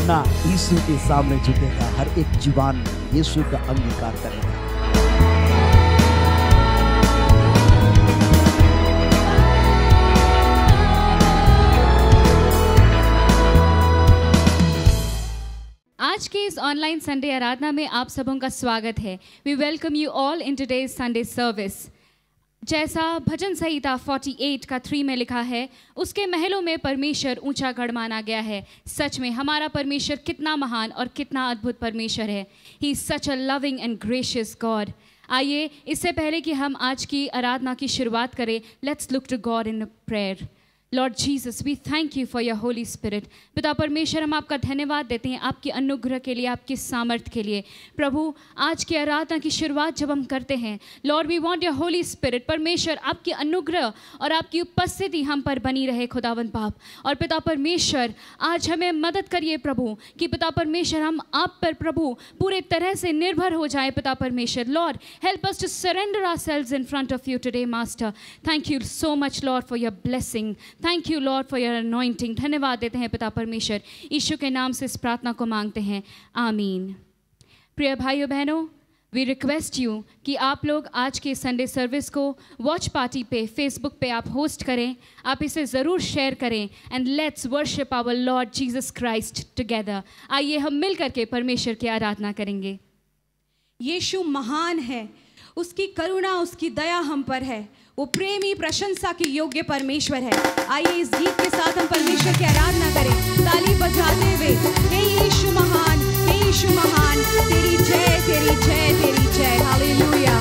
घुटना यीशु के सामने झुकेगा, हर एक जुबान यीशु का अंगीकार करेगा। आज के इस ऑनलाइन संडे आराधना में आप सबों का स्वागत है। We welcome you all in today's Sunday service. जैसा भजन संहिता 48 का 3 में लिखा है, उसके महलों में परमेश्वर ऊंचा गढ़ माना गया है। सच में हमारा परमेश्वर कितना महान और कितना अद्भुत परमेश्वर है। He is such a loving and gracious God. आइए, इससे पहले कि हम आज की आराधना की शुरुआत करें, let's look to God in prayer. Lord Jesus, we thank you for your Holy Spirit. पिता परमेश्वर, हम आपका धन्यवाद देते हैं आपकी अनुग्रह के लिए, आपकी सामर्थ्य के लिए। प्रभु, आज की आराधना की शुरुआत जब हम करते हैं, Lord we want your Holy Spirit. परमेश्वर, आपकी अनुग्रह और आपकी उपस्थिति हम पर बनी रहे खुदावंद बाप। और पिता परमेश्वर, आज हमें मदद करिए प्रभु कि पिता परमेश्वर हम आप पर प्रभु पूरे तरह से निर्भर हो जाए। पिता परमेश्वर, Lord help us to surrender ourselves in front of you today master. Thank you so much Lord for your blessing. Thank you Lord for your anointing. धन्यवाद देते हैं पिता परमेश्वर। यीशु के नाम से इस प्रार्थना को मांगते हैं, आमीन। प्रिय भाइयों बहनों, वी रिक्वेस्ट यू कि आप लोग आज के संडे सर्विस को वॉच पार्टी पे फेसबुक पे आप होस्ट करें। आप इसे ज़रूर शेयर करें and let's worship our Lord Jesus Christ together. आइए हम मिल करके परमेश्वर की आराधना करेंगे। यीशु महान है, उसकी करुणा उसकी दया हम पर है। वो प्रेमी प्रशंसा के योग्य परमेश्वर है। आइए इस गीत के साथ हम परमेश्वर की आराधना करें, ताली बजाते हुए। हे यीशु महान, हे यीशु महान, तेरी जय तेरी जय तेरी जय। हालेलुया।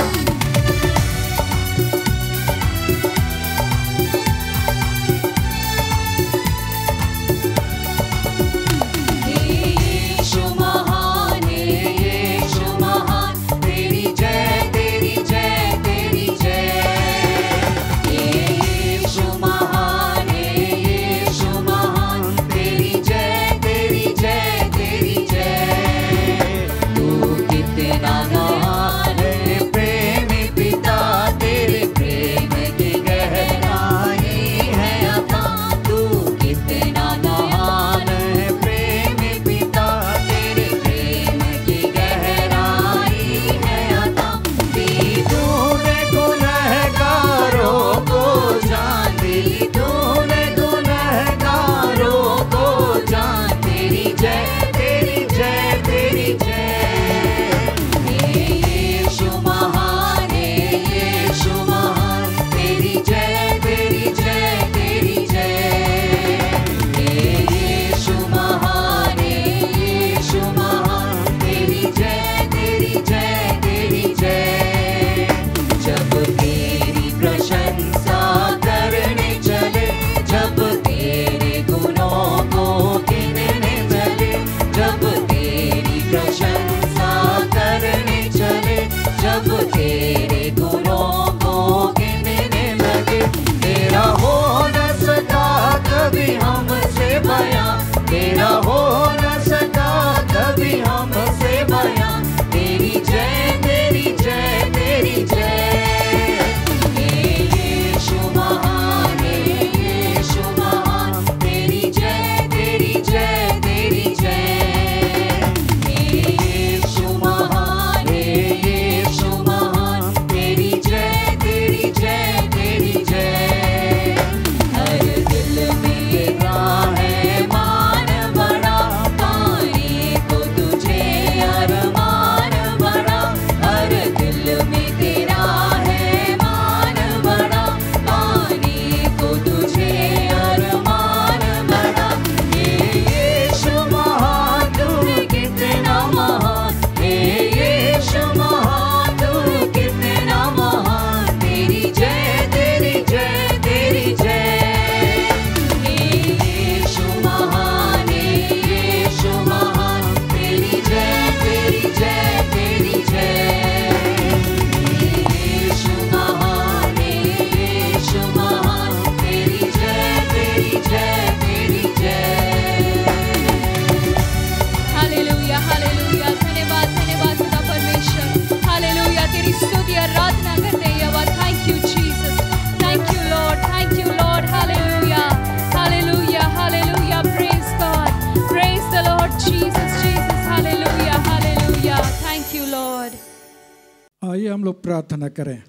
आइए हम लोग प्रार्थना करें।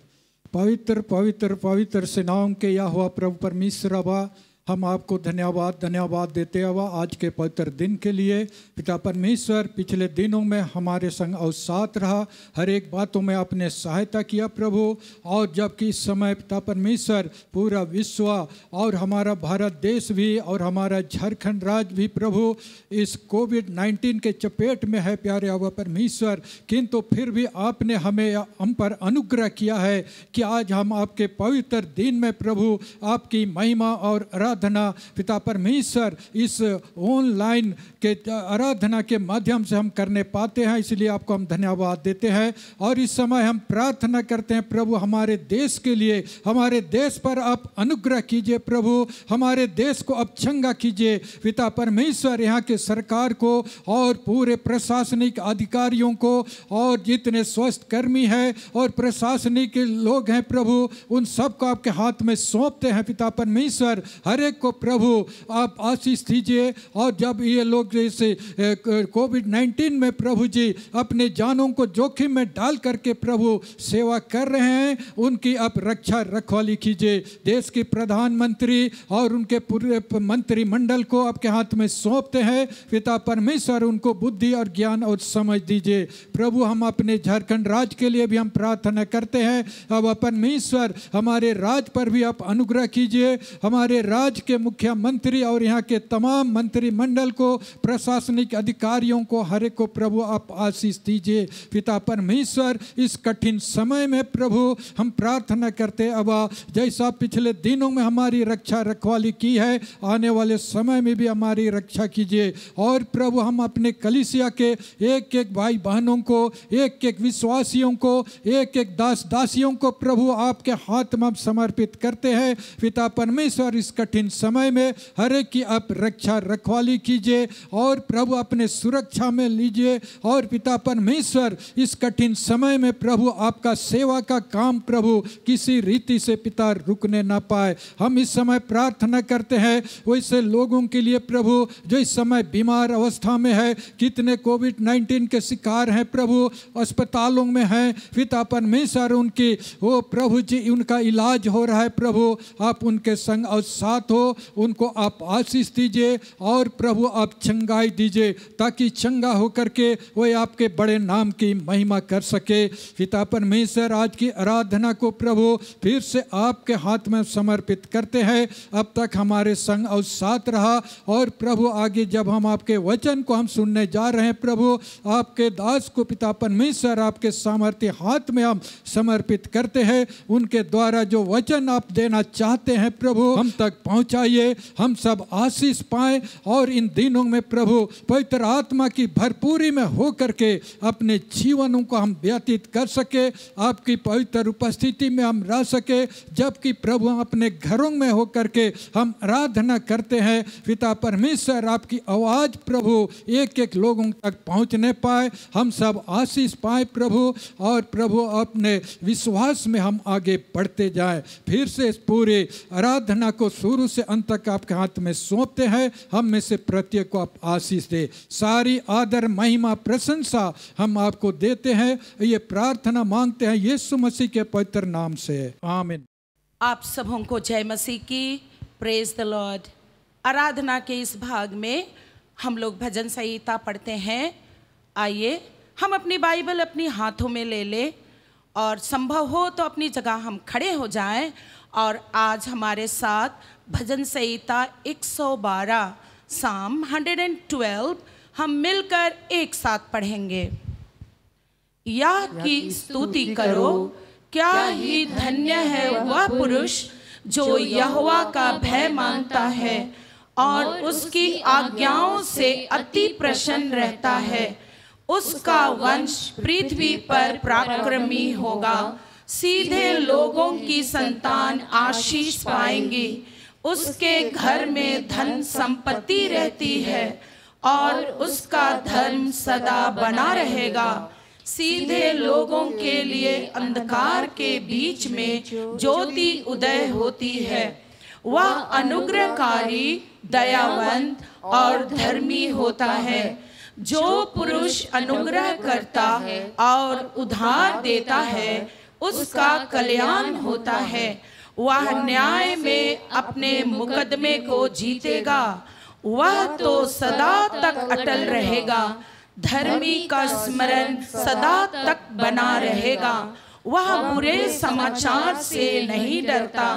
पवित्र पवित्र पवित्र से नाम के यहोवा प्रभु परमेश्वर अबा, हम आपको धन्यवाद देते हुआ आज के पवित्र दिन के लिए। पिता परमेश्वर, पिछले दिनों में हमारे संग और साथ रहा, हर एक बातों में आपने सहायता किया प्रभु। और जबकि इस समय पिता परमेश्वर पूरा विश्व और हमारा भारत देश भी और हमारा झारखंड राज्य भी प्रभु इस कोविड-19 के चपेट में है प्यारे अबा परमेश्वर, किंतु फिर भी आपने हम पर अनुग्रह किया है कि आज हम आपके पवित्र दिन में प्रभु आपकी महिमा और आराधना पिता परमेश्वर इस ऑनलाइन के आराधना के माध्यम से हम करने पाते हैं, इसलिए आपको हम धन्यवाद देते हैं। और इस समय हम प्रार्थना करते हैं प्रभु हमारे देश के लिए, हमारे देश पर आप अनुग्रह कीजिए प्रभु, हमारे देश को अब चंगा कीजिए पिता परमेश्वर। यहाँ के सरकार को और पूरे प्रशासनिक अधिकारियों को और जितने स्वास्थ्य कर्मी हैं और प्रशासनिक लोग हैं प्रभु, उन सबको आपके हाथ में सौंपते हैं पिता परमेश्वर। हर एक को प्रभु आप आशीष दीजिए। और जब ये लोग जैसे कोविड-19 में प्रभु जी अपने जानों को जोखिम में डाल करके प्रभु सेवा कर रहे हैं, उनकी आप रक्षा रखवाली कीजिए। देश के प्रधानमंत्री और उनके पूरे मंत्रिमंडल को आपके हाथ में सौंपते हैं पिता परमेश्वर, उनको बुद्धि और ज्ञान और समझ दीजिए प्रभु। हम अपने झारखंड राज्य के लिए भी हम प्रार्थना करते हैं। अब परमेश्वर हमारे राज्य पर भी आप अनुग्रह कीजिए, हमारे राज्य के मुख्यमंत्री और यहाँ के तमाम मंत्रिमंडल को, प्रशासनिक अधिकारियों को, हर एक को प्रभु आप आशीष दीजिए पिता परमेश्वर। इस कठिन समय में प्रभु हम प्रार्थना करते अब जैसा पिछले दिनों में हमारी रक्षा रखवाली की है, आने वाले समय में भी हमारी रक्षा कीजिए। और प्रभु हम अपने कलीसिया के एक एक भाई बहनों को, एक एक विश्वासियों को, एक एक दास दासियों को प्रभु आपके हाथ में समर्पित करते हैं पिता परमेश्वर। इस कठिन समय में हर एक की आप रक्षा रखवाली कीजिए और प्रभु अपने सुरक्षा में लीजिए। और पिता परमेश्वर इस कठिन समय में प्रभु आपका सेवा का काम प्रभु किसी रीति से पिता रुकने ना पाए। हम इस समय प्रार्थना करते हैं वैसे लोगों के लिए प्रभु जो इस समय बीमार अवस्था में है, कितने कोविड-19 के शिकार हैं प्रभु, अस्पतालों में हैं पिता परमेश्वर, उनकी वो प्रभु जी उनका इलाज हो रहा है प्रभु, आप उनके संग और साथ हो, उनको आप आशीष दीजिए और प्रभु आप चंगाई दीजिए ताकि चंगा होकर के वो आपके बड़े नाम की महिमा कर सके पिता परमेश्वर। आज की आराधना को प्रभु फिर से आपके हाथ में समर्पित करते हैं। अब तक हमारे संग और साथ रहा और प्रभु आगे जब हम आपके वचन को हम सुनने जा रहे हैं प्रभु, आपके दास को पिता परमेश्वर आपके सामर्थ्य हाथ में हम समर्पित करते हैं। उनके द्वारा जो वचन आप देना चाहते हैं प्रभु हम तक पहुंचाइए, हम सब आशीष पाएं और इन दिनों में प्रभु पवित्र आत्मा की भरपूरी में हो करके अपने जीवनों को हम व्यतीत कर सके, आपकी पवित्र उपस्थिति में हम रह सके। जबकि प्रभु हम अपने घरों में हो करके हम आराधना करते हैं पिता परमेश्वर, आपकी आवाज़ प्रभु एक एक लोगों तक पहुंचने पाए, हम सब आशीष पाए प्रभु। और प्रभु अपने विश्वास में हम आगे बढ़ते जाएं। फिर से इस पूरे आराधना को शुरू से अंत तक आपके हाथ में सौंपते हैं। हम में से प्रत्येक को आप आशीष दे, सारी आदर महिमा प्रशंसा हम आपको देते हैं। ये प्रार्थना मांगते हैं यीशु मसीह के पवित्र नाम से, आमीन। आप सबों को जय मसीह की, प्रेज द लॉर्ड। आराधना के इस भाग में हम लोग भजन संहिता पढ़ते हैं। आइए हम अपनी बाइबल अपनी हाथों में ले ले और संभव हो तो अपनी जगह हम खड़े हो जाएं और आज हमारे साथ भजन संहिता 112 साम 112 हम मिलकर एक साथ पढ़ेंगे। या की स्तुति करो, क्या ही धन्य है वह पुरुष जो यहोवा का भय मानता है और उसकी आज्ञाओं से अति प्रसन्न रहता है। उसका वंश पृथ्वी पर पराक्रमी होगा, सीधे लोगों की संतान आशीष पाएंगी। उसके घर में धन संपत्ति रहती है और उसका धर्म सदा बना रहेगा। सीधे लोगों के लिए अंधकार के बीच में ज्योति उदय होती है। वह अनुग्रहकारी, दयावंत और धर्मी होता है। जो पुरुष अनुग्रह करता और उधार देता है उसका कल्याण होता है। वह न्याय में अपने मुकदमे को जीतेगा, वह तो सदा तक अटल रहेगा। धर्मी का स्मरण सदा तक बना रहेगा, वह बुरे समाचार से नहीं डरता।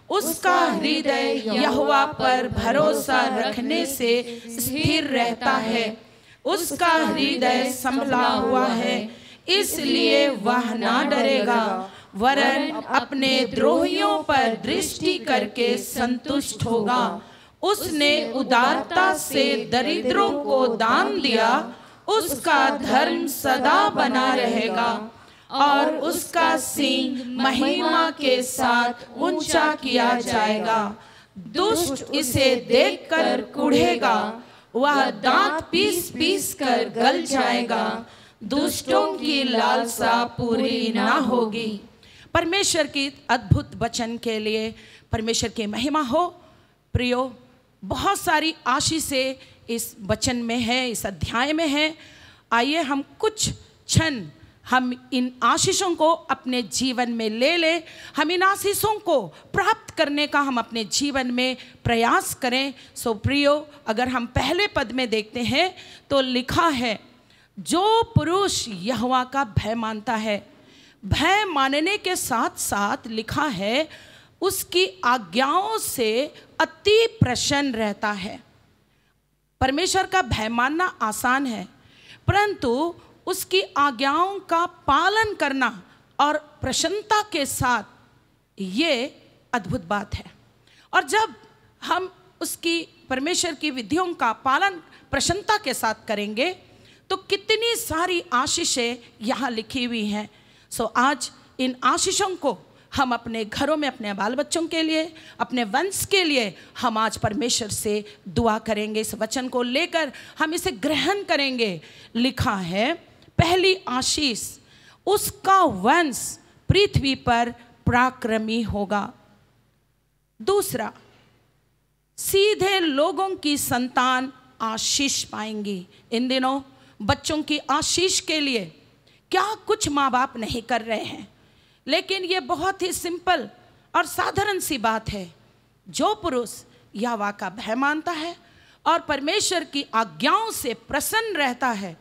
उसका हृदय यहोवा पर भरोसा रखने से स्थिर रहता है। उसका हृदय संभला हुआ है, इसलिए वह ना डरेगा, वरन अपने द्रोहियों पर दृष्टि करके संतुष्ट होगा। उसने उदारता से दरिद्रों को दान दिया, उसका धर्म सदा बना रहेगा और उसका सींग महिमा के साथ ऊंचा किया जाएगा। दुष्ट इसे देखकर कुढ़ेगा, वह दांत पीस पीस कर गल जाएगा। दुष्टों की लालसा पूरी ना होगी। परमेश्वर की अद्भुत वचन के लिए परमेश्वर की महिमा हो। प्रियो, बहुत सारी आशीषें इस वचन में है, इस अध्याय में है। आइए हम कुछ क्षण हम इन आशीषों को अपने जीवन में ले ले, हम इन आशीषों को प्राप्त करने का हम अपने जीवन में प्रयास करें। सो प्रियो, अगर हम पहले पद में देखते हैं तो लिखा है, जो पुरुष यहोवा का भय मानता है। भय मानने के साथ साथ लिखा है, उसकी आज्ञाओं से अति प्रसन्न रहता है। परमेश्वर का भय मानना आसान है, परंतु उसकी आज्ञाओं का पालन करना और प्रसन्नता के साथ, ये अद्भुत बात है। और जब हम उसकी परमेश्वर की विधियों का पालन प्रसन्नता के साथ करेंगे तो कितनी सारी आशीषें यहाँ लिखी हुई हैं। सो आज इन आशीषों को हम अपने घरों में, अपने बाल बच्चों के लिए, अपने वंश के लिए हम आज परमेश्वर से दुआ करेंगे। इस वचन को लेकर हम इसे ग्रहण करेंगे। लिखा है, पहली आशीष, उसका वंश पृथ्वी पर पराक्रमी होगा। दूसरा, सीधे लोगों की संतान आशीष पाएंगी। इन दिनों बच्चों की आशीष के लिए क्या कुछ माँ बाप नहीं कर रहे हैं, लेकिन ये बहुत ही सिंपल और साधारण सी बात है। जो पुरुष यहोवा का भय मानता है और परमेश्वर की आज्ञाओं से प्रसन्न रहता है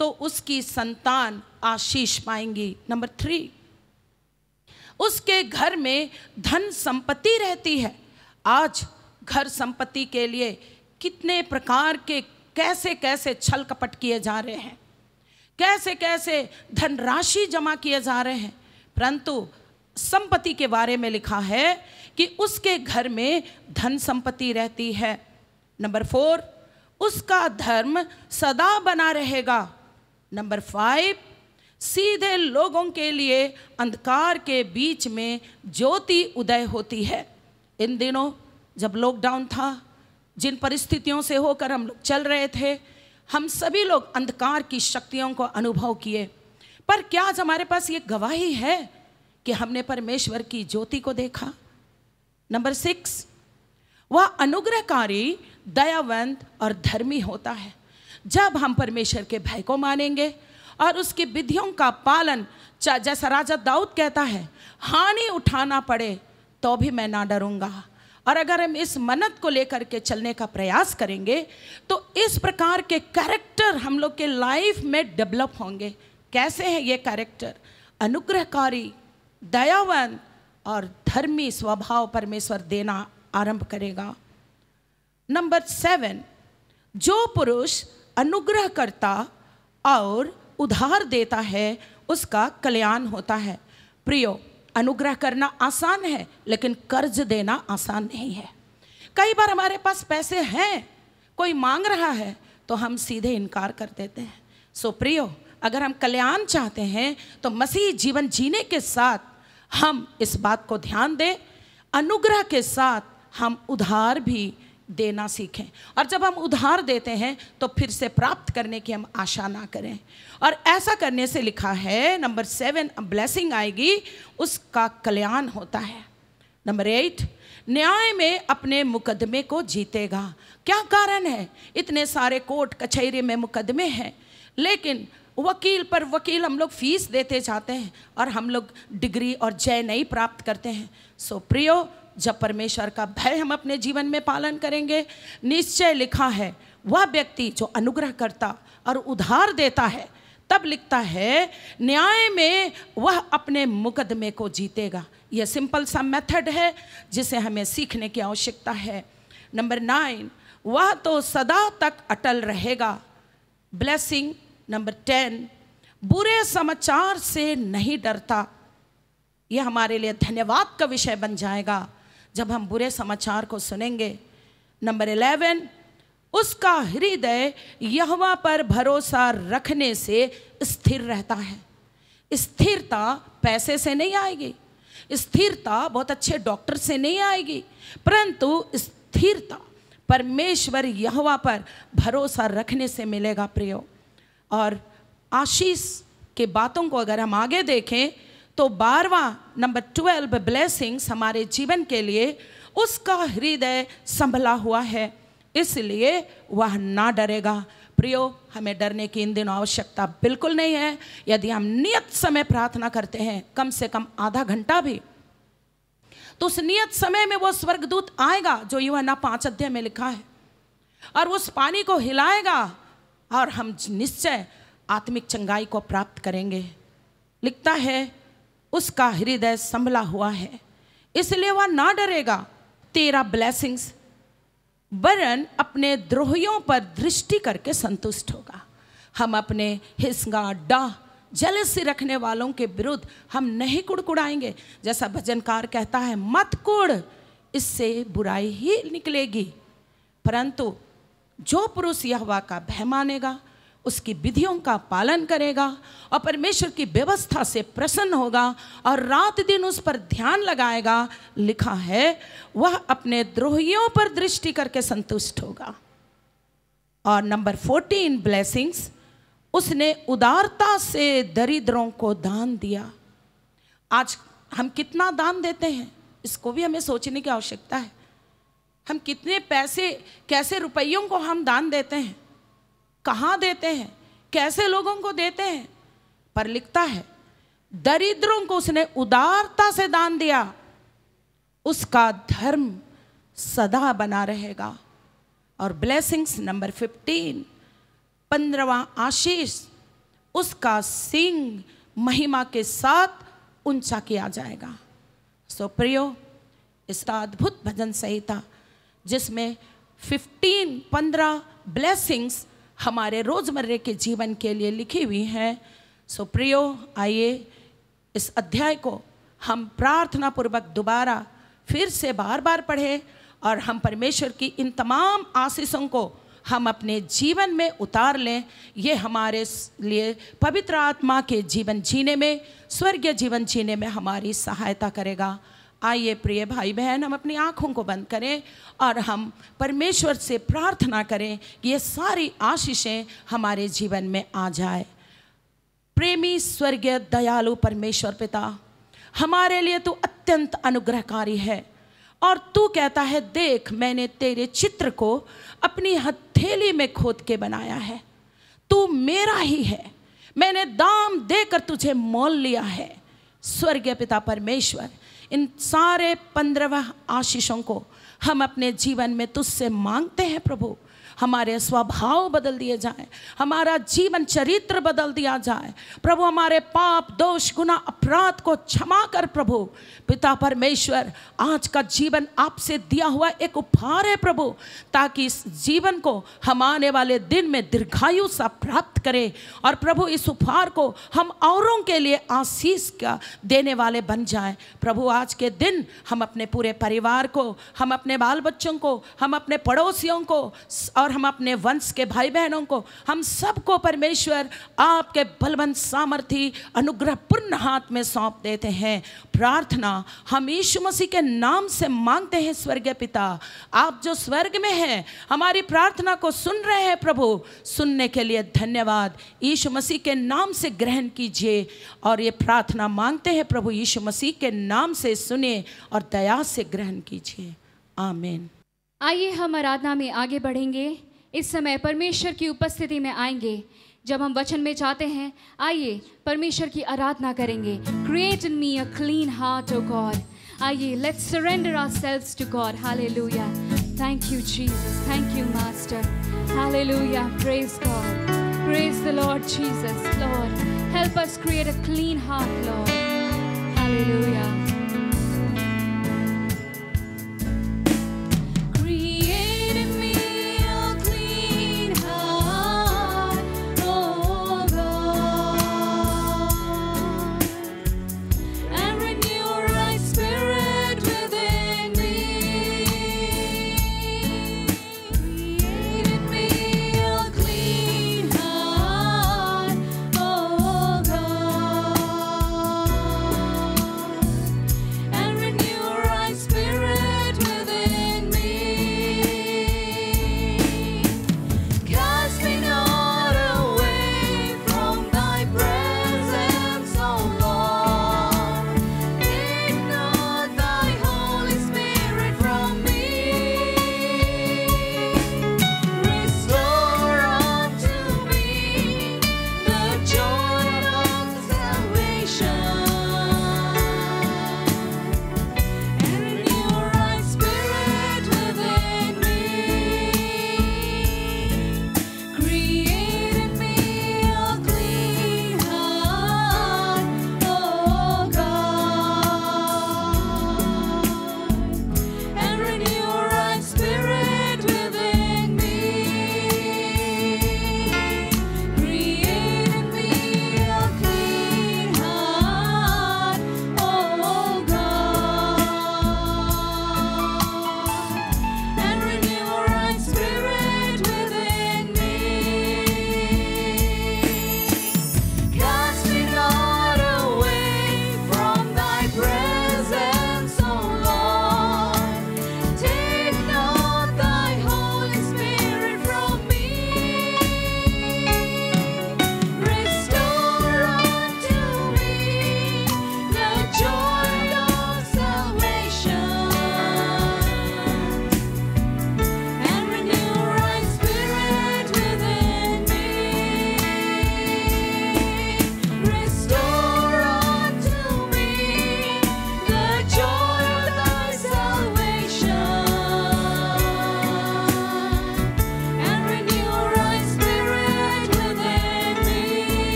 तो उसकी संतान आशीष पाएंगी। नंबर 3, उसके घर में धन संपत्ति रहती है। आज घर संपत्ति के लिए कितने प्रकार के कैसे कैसे छल कपट किए जा रहे हैं, कैसे कैसे धनराशि जमा किए जा रहे हैं, परंतु संपत्ति के बारे में लिखा है कि उसके घर में धन संपत्ति रहती है। नंबर 4, उसका धर्म सदा बना रहेगा। नंबर 5, सीधे लोगों के लिए अंधकार के बीच में ज्योति उदय होती है। इन दिनों जब लॉकडाउन था, जिन परिस्थितियों से होकर हम लोग चल रहे थे, हम सभी लोग अंधकार की शक्तियों को अनुभव किए, पर क्या आज हमारे पास ये गवाही है कि हमने परमेश्वर की ज्योति को देखा? नंबर 6, वह अनुग्रहकारी, दयावंत और धर्मी होता है। जब हम परमेश्वर के भय को मानेंगे और उसकी विधियों का पालन, जैसा राजा दाऊद कहता है, हानि उठाना पड़े तो भी मैं ना डरूंगा। और अगर हम इस मन्नत को लेकर के चलने का प्रयास करेंगे तो इस प्रकार के कैरेक्टर हम लोग के लाइफ में डेवलप होंगे। कैसे है ये कैरेक्टर? अनुग्रहकारी, दयावान और धर्मी स्वभाव परमेश्वर देना आरंभ करेगा। नंबर 7, जो पुरुष अनुग्रह करता और उधार देता है उसका कल्याण होता है। प्रियो, अनुग्रह करना आसान है, लेकिन कर्ज देना आसान नहीं है। कई बार हमारे पास पैसे हैं, कोई मांग रहा है तो हम सीधे इनकार कर देते हैं। सो प्रियो, अगर हम कल्याण चाहते हैं तो मसीह जीवन जीने के साथ हम इस बात को ध्यान दें, अनुग्रह के साथ हम उधार भी देना सीखें। और जब हम उधार देते हैं तो फिर से प्राप्त करने की हम आशा ना करें। और ऐसा करने से लिखा है, नंबर 7, ब्लेसिंग आएगी, उसका कल्याण होता है। नंबर 8, न्याय में अपने मुकदमे को जीतेगा। क्या कारण है? इतने सारे कोर्ट कचहरी में मुकदमे हैं, लेकिन वकील पर वकील हम लोग फीस देते जाते हैं और हम लोग डिग्री और जय नहीं प्राप्त करते हैं। सो प्रियो, जब परमेश्वर का भय हम अपने जीवन में पालन करेंगे, निश्चय लिखा है वह व्यक्ति जो अनुग्रह करता और उधार देता है, तब लिखता है न्याय में वह अपने मुकदमे को जीतेगा। यह सिंपल सा मेथड है जिसे हमें सीखने की आवश्यकता है। नंबर 9, वह तो सदा तक अटल रहेगा। ब्लेसिंग नंबर 10, बुरे समाचार से नहीं डरता। यह हमारे लिए धन्यवाद का विषय बन जाएगा जब हम बुरे समाचार को सुनेंगे। नंबर 11, उसका हृदय यहोवा पर भरोसा रखने से स्थिर रहता है। स्थिरता पैसे से नहीं आएगी, स्थिरता बहुत अच्छे डॉक्टर से नहीं आएगी, परंतु स्थिरता परमेश्वर यहोवा पर भरोसा रखने से मिलेगा प्रियो। और आशीष के बातों को अगर हम आगे देखें तो 12वां नंबर 12 ब्लेसिंग्स हमारे जीवन के लिए, उसका हृदय संभला हुआ है, इसलिए वह ना डरेगा। प्रियो, हमें डरने की इन दिनों आवश्यकता बिल्कुल नहीं है। यदि हम नियत समय प्रार्थना करते हैं, कम से कम आधा घंटा भी, तो उस नियत समय में वो स्वर्गदूत आएगा जो यूहन्ना 5 अध्याय में लिखा है, और उस पानी को हिलाएगा और हम निश्चय आत्मिक चंगाई को प्राप्त करेंगे। लिखता है उसका हृदय संभला हुआ है, इसलिए वह ना डरेगा। 13 ब्लेसिंग्स, वरन अपने द्रोहियों पर दृष्टि करके संतुष्ट होगा। हम अपने हिस्सा, डाह, जलसी रखने वालों के विरुद्ध हम नहीं कुड़कुड़ाएंगे। जैसा भजनकार कहता है, मत कुड़, इससे बुराई ही निकलेगी। परंतु जो पुरुष यहोवा का भय मानेगा, उसकी विधियों का पालन करेगा और परमेश्वर की व्यवस्था से प्रसन्न होगा और रात दिन उस पर ध्यान लगाएगा, लिखा है वह अपने द्रोहियों पर दृष्टि करके संतुष्ट होगा। और नंबर 14 ब्लेसिंग्स, उसने उदारता से दरिद्रों को दान दिया। आज हम कितना दान देते हैं, इसको भी हमें सोचने की आवश्यकता है। हम कितने पैसे, कैसे रुपयों को हम दान देते हैं, कहाँ देते हैं, कैसे लोगों को देते हैं। पर लिखता है दरिद्रों को उसने उदारता से दान दिया, उसका धर्म सदा बना रहेगा। और ब्लेसिंग्स नंबर 15, 15वां आशीष, उसका सिंह महिमा के साथ ऊंचा किया जाएगा। सो प्रियो, इस अद्भुत भजन संहिता जिसमें 15 ब्लेसिंग्स हमारे रोजमर्रे के जीवन के लिए लिखी हुई हैं। सो प्रियो, आइए इस अध्याय को हम प्रार्थना पूर्वक दोबारा फिर से बार बार पढ़ें और हम परमेश्वर की इन तमाम आशीषों को हम अपने जीवन में उतार लें। ये हमारे लिए पवित्र आत्मा के जीवन जीने में, स्वर्गीय जीवन जीने में हमारी सहायता करेगा। आइए प्रिय भाई बहन, हम अपनी आँखों को बंद करें और हम परमेश्वर से प्रार्थना करें कि ये सारी आशीषें हमारे जीवन में आ जाए। प्रेमी स्वर्गीय दयालु परमेश्वर पिता, हमारे लिए तू अत्यंत अनुग्रहकारी है और तू कहता है, देख मैंने तेरे चित्र को अपनी हथेली में खोद के बनाया है, तू मेरा ही है, मैंने दाम देकर तुझे मोल लिया है। स्वर्गीय पिता परमेश्वर, इन सारे 15 आशीषों को हम अपने जीवन में तुझसे मांगते हैं प्रभु। हमारे स्वभाव बदल दिए जाए, हमारा जीवन चरित्र बदल दिया जाए प्रभु। हमारे पाप, दोष, गुनाह, अपराध को क्षमा कर प्रभु। पिता परमेश्वर, आज का जीवन आपसे दिया हुआ एक उपहार है प्रभु, ताकि इस जीवन को हम आने वाले दिन में दीर्घायु सा प्राप्त करें। और प्रभु इस उपहार को हम औरों के लिए आशीष का देने वाले बन जाएं प्रभु। आज के दिन हम अपने पूरे परिवार को, हम अपने बाल बच्चों को, हम अपने पड़ोसियों को और हम अपने वंश के भाई बहनों को, हम सबको परमेश्वर आपके बलवंत सामर्थी अनुग्रहपूर्ण हाथ में सौंप देते हैं। प्रार्थना हम यीशु मसीह के नाम से मांगते हैं। स्वर्गीय पिता, आप जो स्वर्ग में हैं, हमारी प्रार्थना को सुन रहे हैं प्रभु, सुनने के लिए धन्यवाद। यीशु मसीह के नाम से ग्रहण कीजिए और ये प्रार्थना मांगते हैं प्रभु, यीशु मसीह के नाम से सुने और दया से ग्रहण कीजिए। आमीन। आइए हम आराधना में आगे बढ़ेंगे। इस समय परमेश्वर की उपस्थिति में आएंगे। जब हम वचन में जाते हैं, आइए परमेश्वर की आराधना करेंगे। Create in me a clean heart O God. आइए, let's surrender ourselves to God. Hallelujah. Thank you Jesus, thank you master. Hallelujah, praise God, praise the Lord Jesus. Lord, help us create a clean heart Lord. Hallelujah.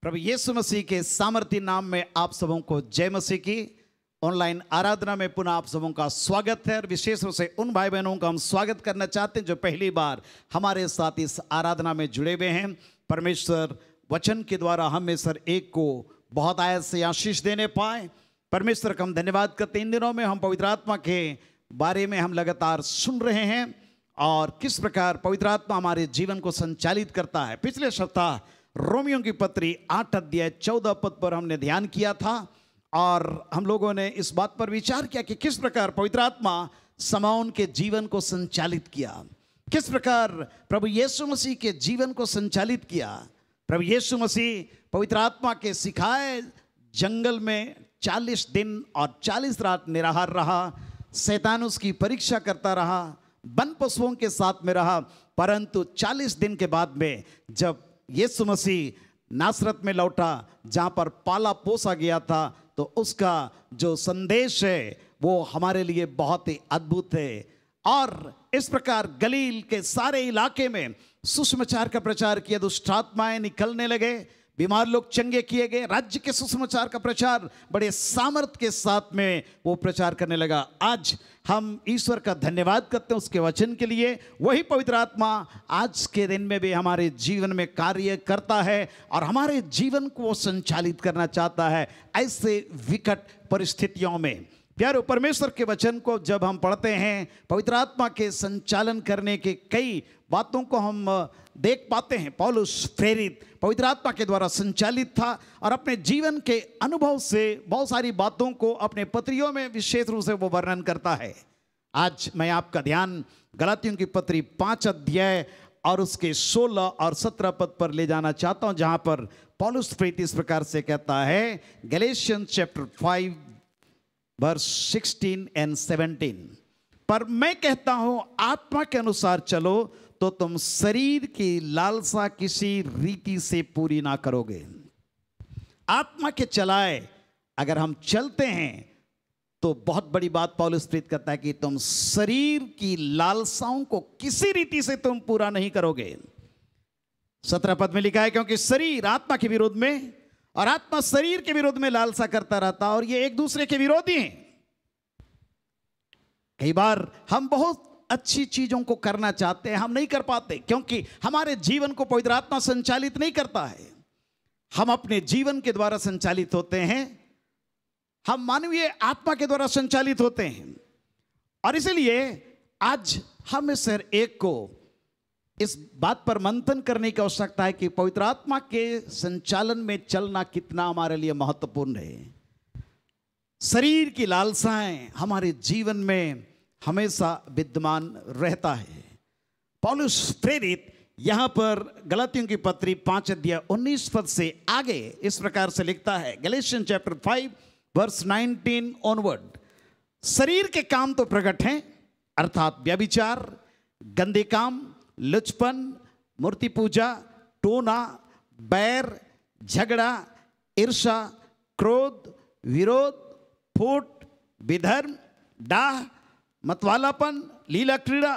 प्रभु यीशु मसीह के सामर्थी नाम में आप सबों को जय मसीह की। ऑनलाइन आराधना में पुनः आप सबों का स्वागत है और विशेष रूप से उन भाई बहनों का हम स्वागत करना चाहते हैं जो पहली बार हमारे साथ इस आराधना में जुड़े हुए हैं। परमेश्वर वचन के द्वारा हम में सर एक को बहुत आयत से आशीष देने पाए। परमेश्वर का हम धन्यवाद करते हैं। इन दिनों में हम पवित्र आत्मा के बारे में हम लगातार सुन रहे हैं और किस प्रकार पवित्र आत्मा हमारे जीवन को संचालित करता है। पिछले सप्ताह रोमियो की पत्री 8 अध्याय 14 पद पर हमने ध्यान किया था और हम लोगों ने इस बात पर विचार किया कि किस प्रकार पवित्र आत्मा शमौन के जीवन को संचालित किया, किस प्रकार प्रभु यीशु मसीह के जीवन को संचालित किया। प्रभु यीशु मसीह पवित्र आत्मा के सिखाए जंगल में 40 दिन और 40 रात निराहार रहा। शैतान उसकी परीक्षा करता रहा, वन पशुओं के साथ में रहा, परंतु 40 दिन के बाद में जब यीशु मसीह नासरत में लौटा जहाँ पर पाला पोसा गया था, तो उसका जो संदेश है वो हमारे लिए बहुत ही अद्भुत है। और इस प्रकार गलील के सारे इलाके में सुसमाचार का प्रचार किया, दुष्टात्माएं निकलने लगे। बीमार लोग चंगे किए गए, राज्य के सुसमाचार का प्रचार बड़े सामर्थ के साथ में वो प्रचार करने लगा। आज हम ईश्वर का धन्यवाद करते हैं उसके वचन के लिए। वही पवित्र आत्मा आज के दिन में भी हमारे जीवन में कार्य करता है और हमारे जीवन को वो संचालित करना चाहता है ऐसे विकट परिस्थितियों में। प्यारे, परमेश्वर के वचन को जब हम पढ़ते हैं, पवित्र आत्मा के संचालन करने के कई बातों को हम देख पाते हैं। पौलुस प्रेरित पवित्र आत्मा के द्वारा संचालित था और अपने जीवन के अनुभव से बहुत सारी बातों को अपने पत्रियों में विशेष रूप से वो वर्णन करता है। आज मैं आपका ध्यान गलातियों की पत्री 5 अध्याय और उसके 16 और 17 पद पर ले जाना चाहता हूं, जहां पर पौलुस प्रेरित इस प्रकार से कहता है, गैलेशियंस चैप्टर 5 वर्स 16 एंड 17, पर मैं कहता हूं आत्मा के अनुसार चलो तो तुम शरीर की लालसा किसी रीति से पूरी ना करोगे। आत्मा के चलाए अगर हम चलते हैं तो बहुत बड़ी बात पौलुस प्रेरित करता है कि तुम शरीर की लालसाओं को किसी रीति से तुम पूरा नहीं करोगे। 17 पद में लिखा है, क्योंकि शरीर आत्मा के विरोध में और आत्मा शरीर के विरोध में लालसा करता रहता और ये एक दूसरे के विरोधी हैं। कई बार हम बहुत अच्छी चीजों को करना चाहते हैं, हम नहीं कर पाते क्योंकि हमारे जीवन को पवित्र आत्मा संचालित नहीं करता है। हम अपने जीवन के द्वारा संचालित होते हैं, हम मानवीय आत्मा के द्वारा संचालित होते हैं। और इसलिए आज हम में से हर एक को इस बात पर मंथन करने की आवश्यकता है कि पवित्र आत्मा के संचालन में चलना कितना हमारे लिए महत्वपूर्ण है। शरीर की लालसाएं हमारे जीवन में हमेशा विद्यमान रहता है। पौलुस प्रेरित यहां पर गलातियों की पत्री 5 अध्याय 19 पद से आगे इस प्रकार से लिखता है, गैलेशियंस चैप्टर 5 वर्स 19 ऑनवर्ड, शरीर के काम तो प्रकट हैं, अर्थात व्यभिचार, गंदे काम, लुचपन, मूर्ति पूजा, टोना, बैर, झगड़ा, ईर्ष्या, क्रोध, विरोध, फूट, विधर्म, डाह, मतवालापन, लीला क्रीड़ा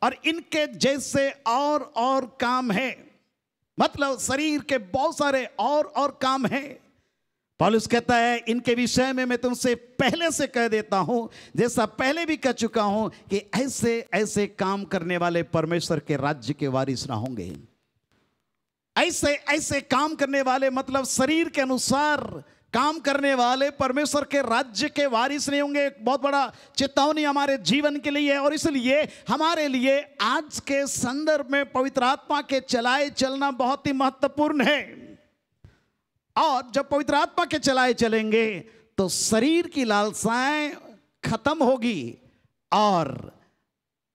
और इनके जैसे और काम है। मतलब शरीर के बहुत सारे और काम है। पौलुस कहता है इनके विषय में मैं तुमसे पहले से कह देता हूं, जैसा पहले भी कह चुका हूं, कि ऐसे ऐसे काम करने वाले परमेश्वर के राज्य के वारिस ना होंगे। ऐसे ऐसे काम करने वाले मतलब शरीर के अनुसार काम करने वाले परमेश्वर के राज्य के वारिस नहीं होंगे। एक बहुत बड़ा चेतावनी हमारे जीवन के लिए है और इसलिए हमारे लिए आज के संदर्भ में पवित्र आत्मा के चलाए चलना बहुत ही महत्वपूर्ण है। और जब पवित्र आत्मा के चलाए चलेंगे तो शरीर की लालसाएं खत्म होगी और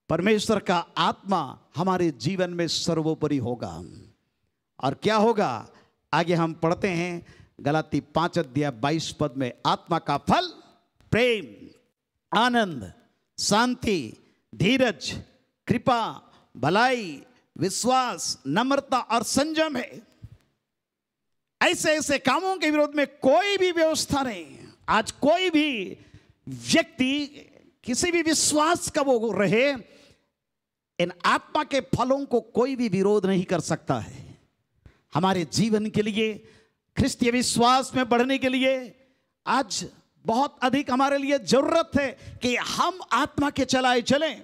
परमेश्वर का आत्मा हमारे जीवन में सर्वोपरि होगा। और क्या होगा, आगे हम पढ़ते हैं गलाती 5 अध्याय 22 पद में, आत्मा का फल प्रेम, आनंद, शांति, धीरज, कृपा, भलाई, विश्वास, नम्रता और संयम है। ऐसे ऐसे कामों के विरोध में कोई भी व्यवस्था नहीं। आज कोई भी व्यक्ति किसी भी विश्वास का वो रहे, इन आत्मा के फलों को कोई भी विरोध नहीं कर सकता है। हमारे जीवन के लिए, ख्रिस्तीय विश्वास में बढ़ने के लिए आज बहुत अधिक हमारे लिए जरूरत है कि हम आत्मा के चलाए चलें।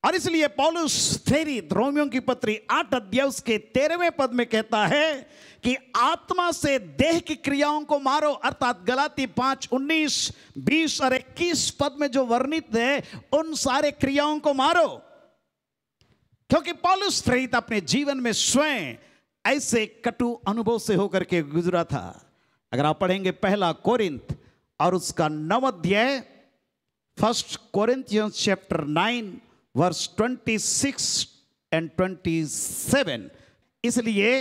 और इसलिए पौलुस प्रेरित रोमियों की पत्री 8 अध्याय उसके 13वें पद में कहता है कि आत्मा से देह की क्रियाओं को मारो, अर्थात गलाती 5 19 20 और 21 पद में जो वर्णित है उन सारे क्रियाओं को मारो। क्योंकि पौलुस प्रेरित अपने जीवन में स्वयं ऐसे कटु अनुभव से होकर के गुजरा था। अगर आप पढ़ेंगे पहला कोरिन्थ और उसका 9 अध्याय, 1 कोरिन्थियंस चैप्टर 9 वर्स 26 एंड 27, इसलिए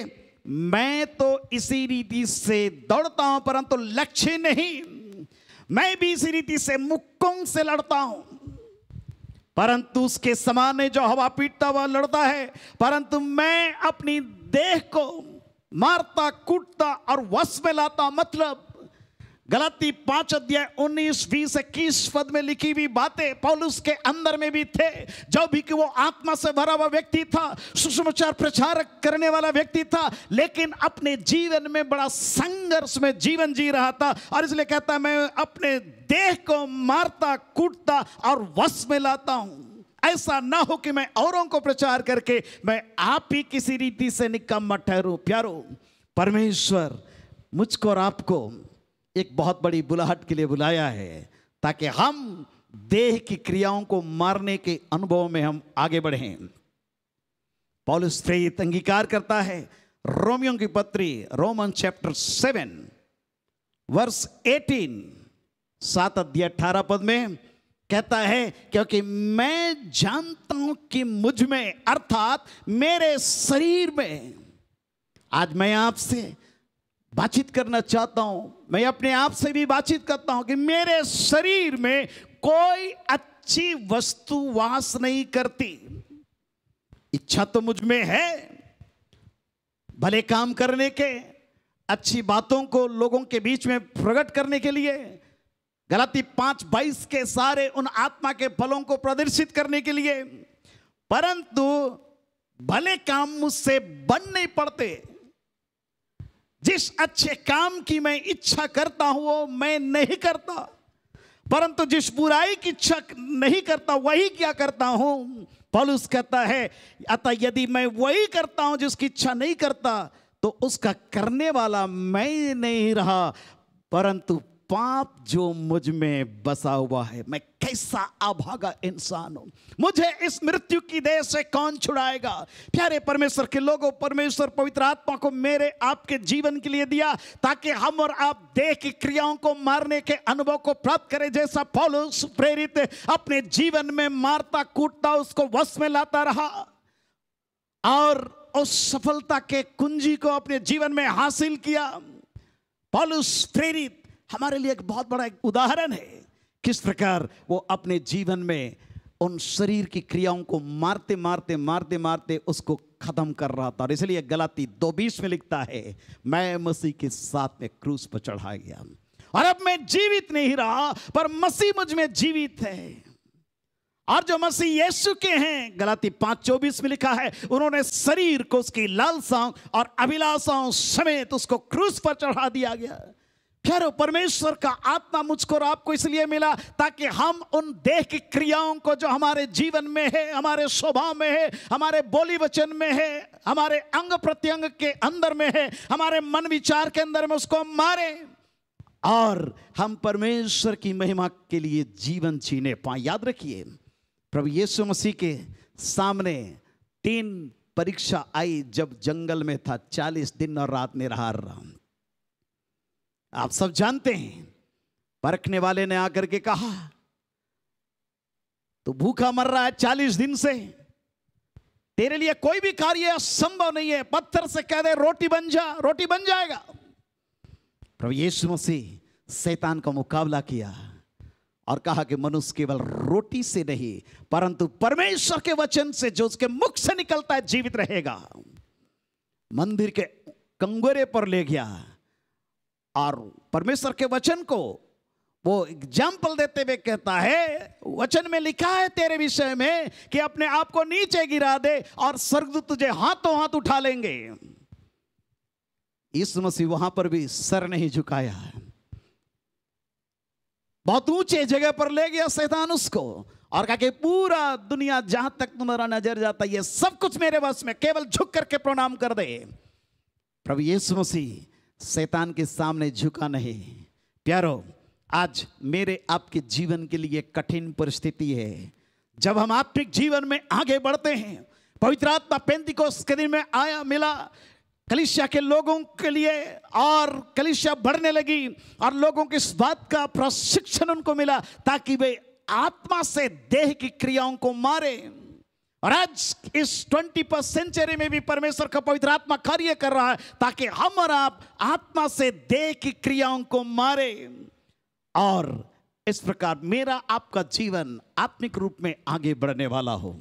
मैं तो इसी रीति से दौड़ता हूं परंतु लक्ष्य नहीं, मैं भी इसी रीति से मुक्कों से लड़ता हूं, परंतु उसके समान है जो हवा पीटता हुआ लड़ता है, परंतु मैं अपनी देह को मारता कूटता और वश में लाता। मतलब गलाती 5 अध्याय 19, 20, 21 पद में लिखी हुई बातें पौलुस के अंदर में भी थे। जब भी कि वो आत्मा से भरा हुआ व्यक्ति था, सुसमाचार प्रचारक करने वाला व्यक्ति था, लेकिन अपने जीवन में बड़ा संघर्ष में जीवन जी रहा था। और इसलिए कहता मैं अपने देह को मारता कूटता और वश में लाता हूं। ऐसा ना हो कि मैं औरों को प्रचार करके मैं आप ही किसी रीति से निकम्मा ठहरूं। प्यारो, परमेश्वर मुझको और आपको एक बहुत बड़ी बुलाहट के लिए बुलाया है, ताकि हम देह की क्रियाओं को मारने के अनुभव में हम आगे बढ़ें। पौलुस प्रेरित अंगीकार करता है रोमियों की पत्री, रोमन चैप्टर 7 वर्स 18, 7 अध्याय 18 पद में कहता है, क्योंकि मैं जानता हूं कि मुझ में, अर्थात मेरे शरीर में, आज मैं आपसे बातचीत करना चाहता हूं, मैं अपने आप से भी बातचीत करता हूं कि मेरे शरीर में कोई अच्छी वस्तु वास नहीं करती। इच्छा तो मुझ में है भले काम करने के, अच्छी बातों को लोगों के बीच में प्रकट करने के लिए, गलाती 5:22 के सारे उन आत्मा के फलों को प्रदर्शित करने के लिए, परंतु भले काम मुझसे बन नहीं पड़ते। जिस अच्छे काम की मैं इच्छा करता हूं वो मैं नहीं करता, परंतु जिस बुराई की इच्छा नहीं करता वही क्या करता हूं। पौलुस कहता है, अतः यदि मैं वही करता हूं जिसकी इच्छा नहीं करता, तो उसका करने वाला मैं नहीं रहा, परंतु पाप जो मुझ में बसा हुआ है। मैं कैसा अभागा इंसान हूं, मुझे इस मृत्यु की देह से कौन छुड़ाएगा। प्यारे परमेश्वर के लोगों, परमेश्वर पवित्र आत्मा को मेरे आपके जीवन के लिए दिया, ताकि हम और आप देह की क्रियाओं को मारने के अनुभव को प्राप्त करें। जैसा पौलुस प्रेरित अपने जीवन में मारता कूटता उसको वश में लाता रहा और उस सफलता के कुंजी को अपने जीवन में हासिल किया। पौलुस प्रेरित हमारे लिए एक बहुत बड़ा एक उदाहरण है, किस प्रकार वो अपने जीवन में उन शरीर की क्रियाओं को मारते मारते मारते मारते उसको खत्म कर रहा था। और इसलिए गलाती 2:20 में लिखता है, मैं मसीह के साथ में क्रूस पर चढ़ा गया और अब मैं जीवित नहीं रहा, पर मसीह मुझ में जीवित है। और जो मसीह यीशु के हैं, गलाती 5:24 में लिखा है, उन्होंने शरीर को उसकी लालसाओं और अभिलाषाओं समेत उसको क्रूस पर चढ़ा दिया गया। प्यारो, परमेश्वर का आत्मा मुझको और आपको इसलिए मिला ताकि हम उन देह की क्रियाओं को जो हमारे जीवन में है, हमारे स्वभाव में है, हमारे बोली वचन में है, हमारे अंग प्रत्यंग के अंदर में है, हमारे मन विचार के अंदर में, उसको मारें और हम परमेश्वर की महिमा के लिए जीवन जीने पाए। याद रखिए, प्रभु यीशु मसीह के सामने 3 परीक्षा आई जब जंगल में था, 40 दिन और रात निराहार रहा। आप सब जानते हैं, परखने वाले ने आकर के कहा, तू भूखा मर रहा है 40 दिन से, तेरे लिए कोई भी कार्य असंभव नहीं है, पत्थर से कह दे रोटी बन जा, रोटी बन जाएगा। प्रभु यीशु मसीह शैतान का मुकाबला किया और कहा कि मनुष्य केवल रोटी से नहीं परंतु परमेश्वर के वचन से जो उसके मुख से निकलता है जीवित रहेगा। मंदिर के कंगोरे पर ले गया और परमेश्वर के वचन को वो एग्जाम्पल देते हुए कहता है, वचन में लिखा है तेरे विषय में कि अपने आप को नीचे गिरा दे और स्वर्गदूत तुझे हाथों हाथ उठा लेंगे। यीशु मसीह वहां पर भी सर नहीं झुकाया, बहुत ऊंचे जगह पर ले गया शैतान उसको और कहा कि पूरा दुनिया जहां तक तुम्हारा नजर जाता है ये सब कुछ मेरे वश में, केवल झुक करके प्रणाम कर दे। प्रभु यीशु मसीह शैतान के सामने झुका नहीं। प्यारो, आज मेरे आपके जीवन के लिए कठिन परिस्थिति है। जब हम आत्मिक जीवन में आगे बढ़ते हैं, पवित्र आत्मा पेंतिकोस्त के दिन में आया, मिला कलीसिया के लोगों के लिए और कलीसिया बढ़ने लगी और लोगों की इस बात का प्रशिक्षण उनको मिला ताकि वे आत्मा से देह की क्रियाओं को मारे। और आज इस 21st सेंचुरी में भी परमेश्वर का पवित्र आत्मा कार्य कर रहा है ताकि हम और आप आत्मा से देह की क्रियाओं को मारे और इस प्रकार मेरा आपका जीवन आत्मिक रूप में आगे बढ़ने वाला हो।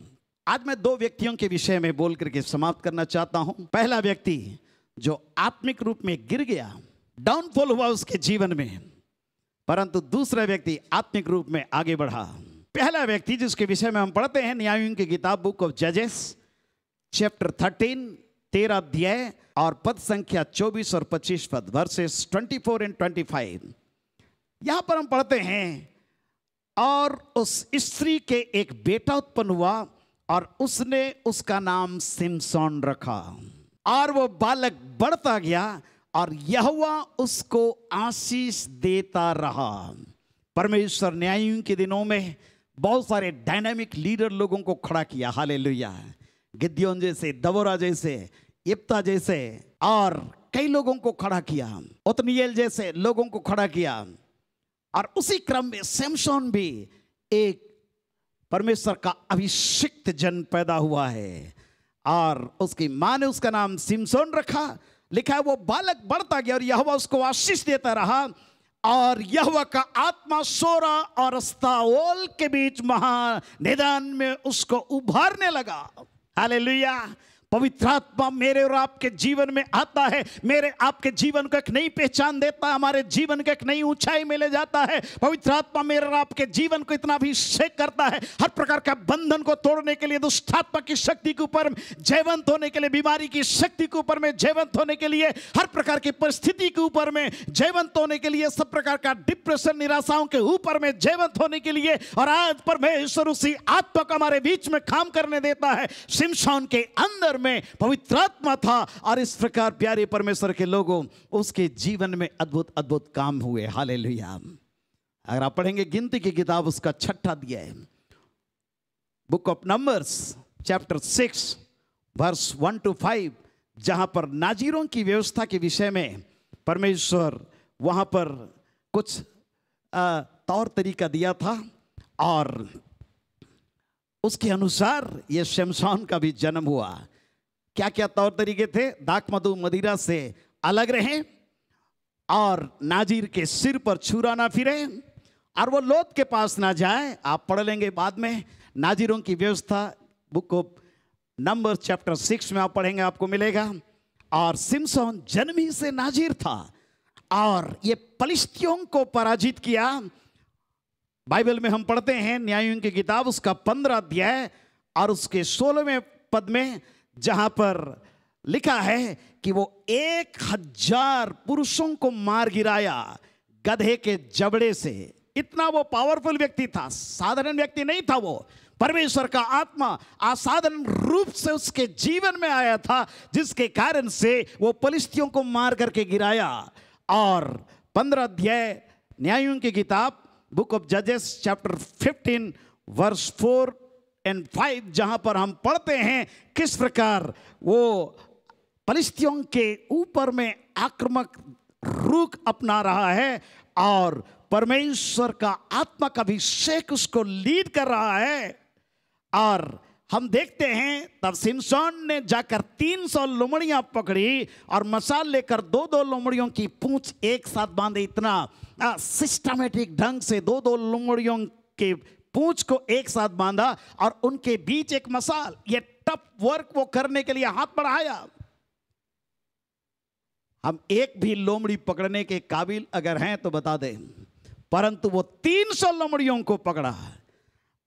आज मैं 2 व्यक्तियों के विषय में बोल करके समाप्त करना चाहता हूं। पहला व्यक्ति जो आत्मिक रूप में गिर गया, डाउनफॉल हुआ उसके जीवन में, परंतु दूसरा व्यक्ति आत्मिक रूप में आगे बढ़ा। पहला व्यक्ति जिसके विषय में हम पढ़ते हैं न्यायों की किताब बुक ऑफ जजेस चैप्टर 13 13 अध्याय और पद संख्या 24 और 25 पद वर्सेस 24 एंड 25। यहां पर हम पढ़ते हैं और उस स्त्री के एक बेटा उत्पन्न हुआ और उसने उसका नाम सिमसोन रखा और वो बालक बढ़ता गया और यहोवा उसको आशीष देता रहा। परमेश्वर न्यायों के दिनों में बहुत सारे डायनामिक लीडर लोगों को खड़ा किया। हालेलुया। गिद्योन जैसे, दबोरा जैसे, यिप्ता जैसे और कई लोगों को खड़ा किया। ओत्नीएल जैसे लोगों को खड़ा किया। और उसी क्रम में सिमसोन भी एक परमेश्वर का अभिषिक्त जन पैदा हुआ है और उसकी मां ने उसका नाम सिमसोन रखा। लिखा है वो बालक बढ़ता गया और यहोवा उसको आशीष देता रहा और यहोवा का आत्मा सोरा और अस्ताओल के बीच महानिदान में उसको उभारने लगा। हालेलुया। पवित्र आत्मा मेरे और आपके जीवन में आता है, मेरे आपके जीवन को एक नई पहचान देता है, हमारे जीवन को एक नई ऊंचाई में ले जाता है। पवित्र आत्मा मेरे और आपके जीवन को इतना अभिषेक करता है, हर प्रकार का बंधन को तोड़ने के लिए, दुष्ट आत्मा की शक्ति के ऊपर जयवंत होने के लिए, बीमारी की शक्ति के ऊपर में जयवंत होने के लिए, हर प्रकार की परिस्थिति के ऊपर में जयवंत होने के लिए, सब प्रकार का डिप्रेशन निराशाओं के ऊपर में जयवंत होने के लिए। और आज परमेश्वर उसी आत्मा को हमारे बीच में काम करने देता है। सिमसोन के अंदर में पवित्र आत्मा था और इस प्रकार प्यारे परमेश्वर के लोगों उसके जीवन में अद्भुत अद्भुत काम हुए। हालेलुया। अगर आप पढ़ेंगे गिनती की किताब उसका 6 अध्याय book of Numbers chapter 6 verse 1 to 5, जहां पर नाजीरों की व्यवस्था के विषय में परमेश्वर वहां पर कुछ तौर तरीका दिया था और उसके अनुसार यह सिमसोन का भी जन्म हुआ। क्या क्या तौर तरीके थे? दाख मधु मदिरा से अलग रहें और नाजीर के सिर पर छुरा ना फिरे और वो लोथ के पास ना जाए। आप पढ़ लेंगे बाद में नाजीरों की व्यवस्था बुक ऑफ नंबर चैप्टर 6 में आप पढ़ेंगे, आपको मिलेगा। और सिमसोन जन्म ही से नाजीर था और ये पलिश्तियों को पराजित किया। बाइबल में हम पढ़ते हैं न्यायों की किताब उसका 15 अध्याय और उसके 16वें पद में, जहां पर लिखा है कि वो 1000 पुरुषों को मार गिराया गधे के जबड़े से। इतना वो पावरफुल व्यक्ति था, साधारण व्यक्ति नहीं था वो। परमेश्वर का आत्मा असाधारण रूप से उसके जीवन में आया था, जिसके कारण से वो पलिश्तियों को मार करके गिराया। और 15 अध्याय न्यायों की किताब बुक ऑफ जजेस चैप्टर 15 वर्स 4 और 5, जहां पर हम पढ़ते हैं किस प्रकार वो पलिश्तियों के ऊपर में आक्रामक रूप अपना रहा है और परमेश्वर का आत्मा का अभिषेक उसको लीड कर रहा है। और हम देखते हैं तब सिमसोन ने जाकर 300 लोमड़ियां पकड़ी और मसाल लेकर 2-2 लोमड़ियों की पूंछ एक साथ बांधे। इतना सिस्टमैटिक ढंग से 2-2 लोमड़ियों के पूंछ को एक साथ बांधा और उनके बीच एक मसाल। ये टफ वर्क वो करने के लिए हाथ बढ़ाया। हम एक भी लोमड़ी पकड़ने के काबिल अगर हैं तो बता दें, परंतु वो 300 लोमड़ियों को पकड़ा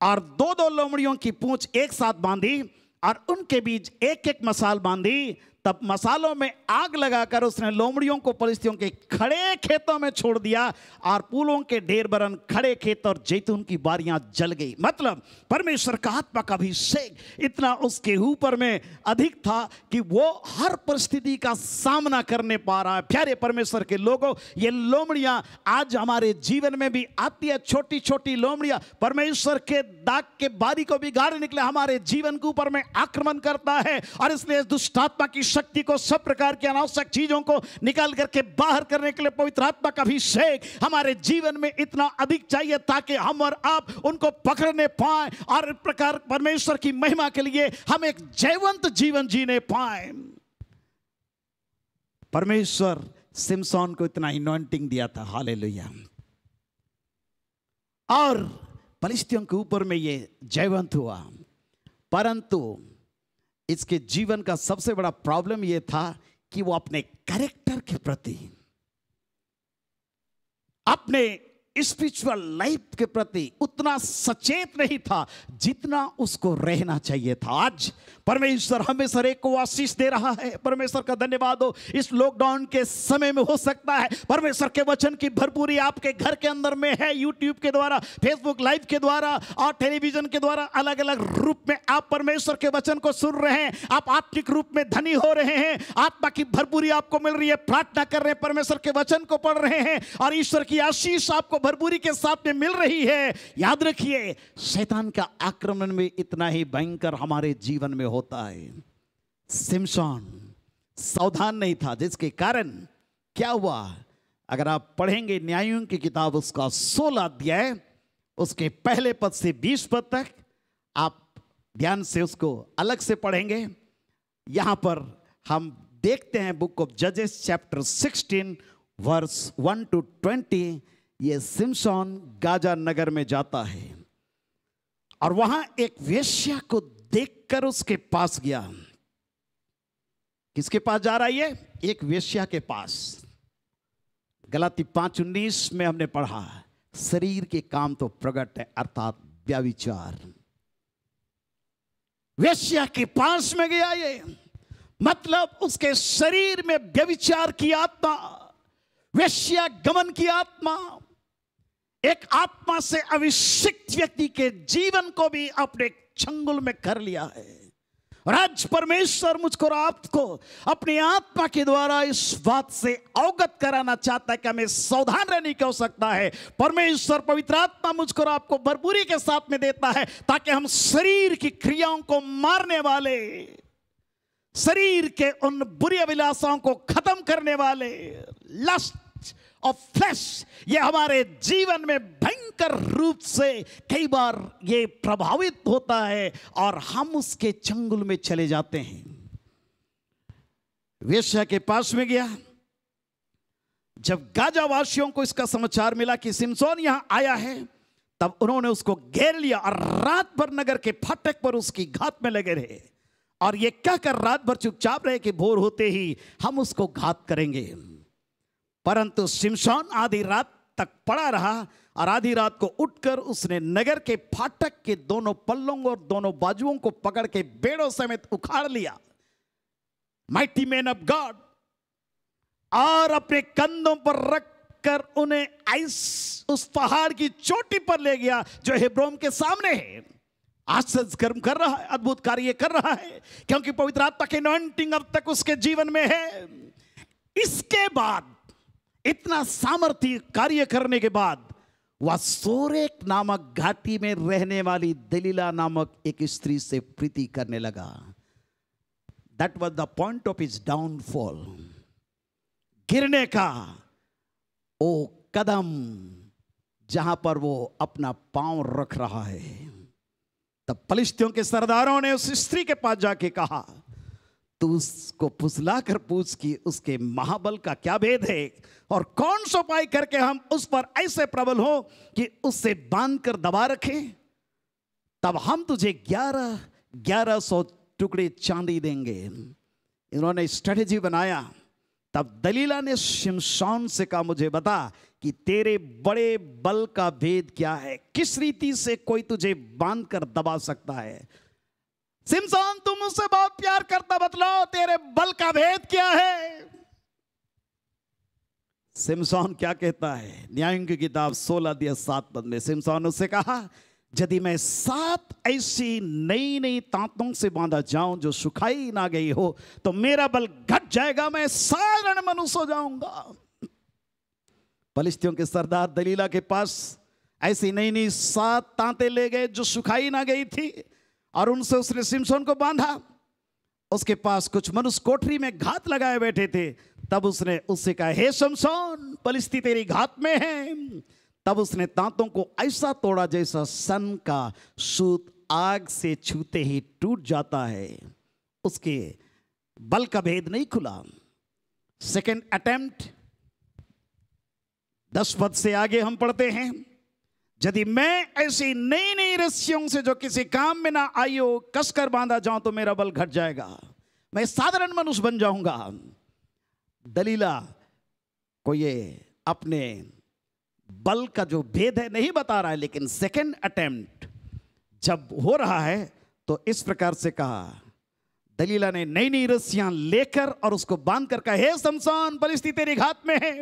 और 2-2 लोमड़ियों की पूंछ एक साथ बांधी और उनके बीच एक एक मसाल बांधी। तब मसालों में आग लगाकर उसने लोमड़ियों को पलिश्तियों के खड़े खेतों में छोड़ दिया और फूलों के ढेर बरन खड़े खेत और जैतून की बारियां जल गई। मतलब परमेश्वर का आत्मा का अभिषेक इतना उसके ऊपर में अधिक था कि वो हर परिस्थिति का सामना करने पा रहा है। प्यारे परमेश्वर के लोगों, ये लोमड़ियां आज हमारे जीवन में भी आती है। छोटी छोटी लोमड़ियां परमेश्वर के दाग के बारी को बिगाड़ निकले हमारे जीवन के ऊपर में आक्रमण करता है और इसलिए दुष्ट आत्मा की शक्ति को, सब प्रकार की अनावश्यक चीजों को निकाल करके बाहर करने के लिए पवित्र आत्मा का अभिषेक हमारे जीवन में इतना अधिक चाहिए ताकि हम और आप उनको पकड़ने पाए और इस प्रकार परमेश्वर की महिमा के लिए हम एक जयवंत जीवन जीने पाए। परमेश्वर सिमसोन को इतना अनॉइंटिंग दिया था। हालेलुया। और पलिश्तियों के ऊपर में ये जयवंत हुआ, परंतु इसके जीवन का सबसे बड़ा प्रॉब्लम यह था कि वो अपने कैरेक्टर के प्रति, अपने स्पिरिचुअल लाइफ के प्रति उतना सचेत नहीं था जितना उसको रहना चाहिए था। आज परमेश्वर हमें सर एक को आशीष दे रहा है। परमेश्वर का धन्यवाद हो। इस लॉकडाउन के समय में हो सकता है परमेश्वर के वचन की भरपूरी आपके घर के अंदर में है। यूट्यूब के द्वारा, फेसबुक लाइव के द्वारा और टेलीविजन के द्वारा अलग अलग रूप में आप परमेश्वर के वचन को सुन रहे हैं। आप आत्मिक रूप में धनी हो रहे हैं, आत्मा की भरपूरी आपको मिल रही है, प्रार्थना कर रहे हैं, परमेश्वर के वचन को पढ़ रहे हैं और ईश्वर की आशीष आपको भरपूरी के साथ में मिल रही है। याद रखिए, शैतान का आक्रमण में इतना ही भयंकर हमारे जीवन में होता है। सिमशोन सावधान नहीं था, जिसके कारण क्या हुआ? अगर आप पढ़ेंगे न्यायों की किताब उसका 16 अध्याय उसके पहले पद से 20 पद तक, आप ध्यान से उसको अलग से पढ़ेंगे। यहां पर हम देखते हैं बुक ऑफ जजेस चैप्टर 16 वर्स 1 to 20। ये सिमशोन गाजा नगर में जाता है और वहां एक वेश्या को देखकर उसके पास गया। किसके पास जा रहा है ये? एक वेश्या के पास। गलाती 5:19 में हमने पढ़ा, शरीर के काम तो प्रकट है, अर्थात व्यभिचार। वेश्या के पास में गया ये, मतलब उसके शरीर में व्यभिचार की आत्मा, वेश्या गमन की आत्मा, एक आत्मा से अभिषिक्त व्यक्ति के जीवन को भी अपने चंगुल में कर लिया है। और आज परमेश्वर मुझको और आपको अपनी आत्मा के द्वारा इस बात से अवगत कराना चाहता है कि हमें सावधान रहने की आवश्यकता है। परमेश्वर पवित्र आत्मा मुझको और आपको भरपूरी के साथ में देता है ताकि हम शरीर की क्रियाओं को मारने वाले, शरीर के उन बुरी अभिलाषाओं को खत्म करने वाले, लस्ट ऑफ फ्लैश, ये हमारे जीवन में भयंकर रूप से कई बार ये प्रभावित होता है और हम उसके चंगुल में चले जाते हैं। वेश्या के पास में गया। जब गाजा वासियों को इसका समाचार मिला कि सिमशोन यहां आया है, तब उन्होंने उसको घेर लिया और रात भर नगर के फाटक पर उसकी घात में लगे रहे और ये कहकर रात भर चुपचाप रहे कि भोर होते ही हम उसको घात करेंगे। परंतु सिमशोन आधी रात तक पड़ा रहा और आधी रात को उठकर उसने नगर के फाटक के दोनों पल्लों और दोनों बाजुओं को पकड़ के बेड़ों समेत उखाड़ लिया। माइटी मैन ऑफ गॉड, और अपने कंधों पर रखकर उन्हें उस पहाड़ की चोटी पर ले गया जो हेब्रोन के सामने है। आश्चर्य कर्म कर रहा है, अद्भुत कार्य कर रहा है, क्योंकि पवित्र आत्मा की अनॉइंटिंग अब तक उसके जीवन में है। इसके बाद इतना सामर्थ्य कार्य करने के बाद वह सोरेक नामक घाटी में रहने वाली दलीला नामक एक स्त्री से प्रीति करने लगा। That was the point of his downfall. गिरने का वो कदम जहां पर वो अपना पांव रख रहा है। तब फलिश्तियों के सरदारों ने उस स्त्री के पास जाके कहा, तू उसको फुसलाकर पूछ कि उसके महाबल का क्या भेद है और कौन सा उपाय करके हम उस पर ऐसे प्रबल हो कि उससे बांधकर दबा रखें। तब हम तुझे 1100 टुकड़े चांदी देंगे। इन्होंने स्ट्रेटेजी बनाया। तब दलीला ने शिमशोन से कहा, मुझे बता कि तेरे बड़े बल का भेद क्या है, किस रीति से कोई तुझे बांधकर दबा सकता है। सिमशोन, तुम मुझसे बहुत प्यार करता, बतलाओ तेरे बल का भेद क्या है। सिमशोन क्या कहता है? न्यायों की किताब 16 अध्याय 7 पद में सिमशोन उससे कहा, यदि मैं 7 ऐसी नई नई तांतों से बांधा जाऊं जो सुखाई ना गई हो तो मेरा बल घट जाएगा, मैं साधारण मनुष्य हो जाऊंगा। फलिश्तियों के सरदार दलीला के पास ऐसी नई नई 7 तांतें ले गए जो सुखाई ना गई थी और उनसे उसने सिमशोन को बांधा। उसके पास कुछ मनुष्य कोठरी में घात लगाए बैठे थे। तब उसने उससे कहा, हे सिमशोन, फलिश्ती तेरी घात में है। तब उसने दांतों को ऐसा तोड़ा जैसा सन का सूत आग से छूते ही टूट जाता है। उसके बल का भेद नहीं खुला। सेकेंड अटेम्प्ट 10 पद से आगे हम पढ़ते हैं, यदि मैं ऐसी नई नई रस्सियों से जो किसी काम में ना आई हो कसकर बांधा जाऊं तो मेरा बल घट जाएगा, मैं साधारण मनुष्य बन जाऊंगा। दलीला को ये अपने बल का जो भेद है नहीं बता रहा है, लेकिन सेकंड अटेम्प्ट जब हो रहा है तो इस प्रकार से कहा, दलीला ने नई नई रस्सियां लेकर और उसको बांध कर कहा, हे शमशान, फलिस्ती तेरी घात में है।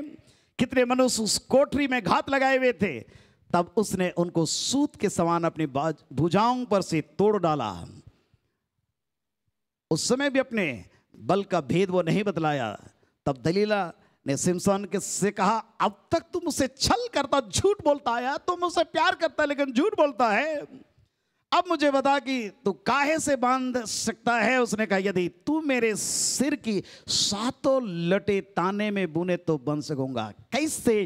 कितने मनुष्य उस कोठरी में घात लगाए हुए थे। तब उसने उनको सूत के समान अपनी भुजाओं पर से तोड़ डाला। उस समय भी अपने बल का भेद वो नहीं बतलाया। तब दलीला ने सिमसोन से कहा, अब तक तुम मुझसे छल करता, झूठ बोलता आया, तुम मुझसे प्यार करता लेकिन झूठ बोलता है। अब मुझे बता कि तू काहे से बांध सकता है। उसने कहा, यदि तू मेरे सिर की 7 लटे ताने में बुने तो बन सकूंगा। कैसे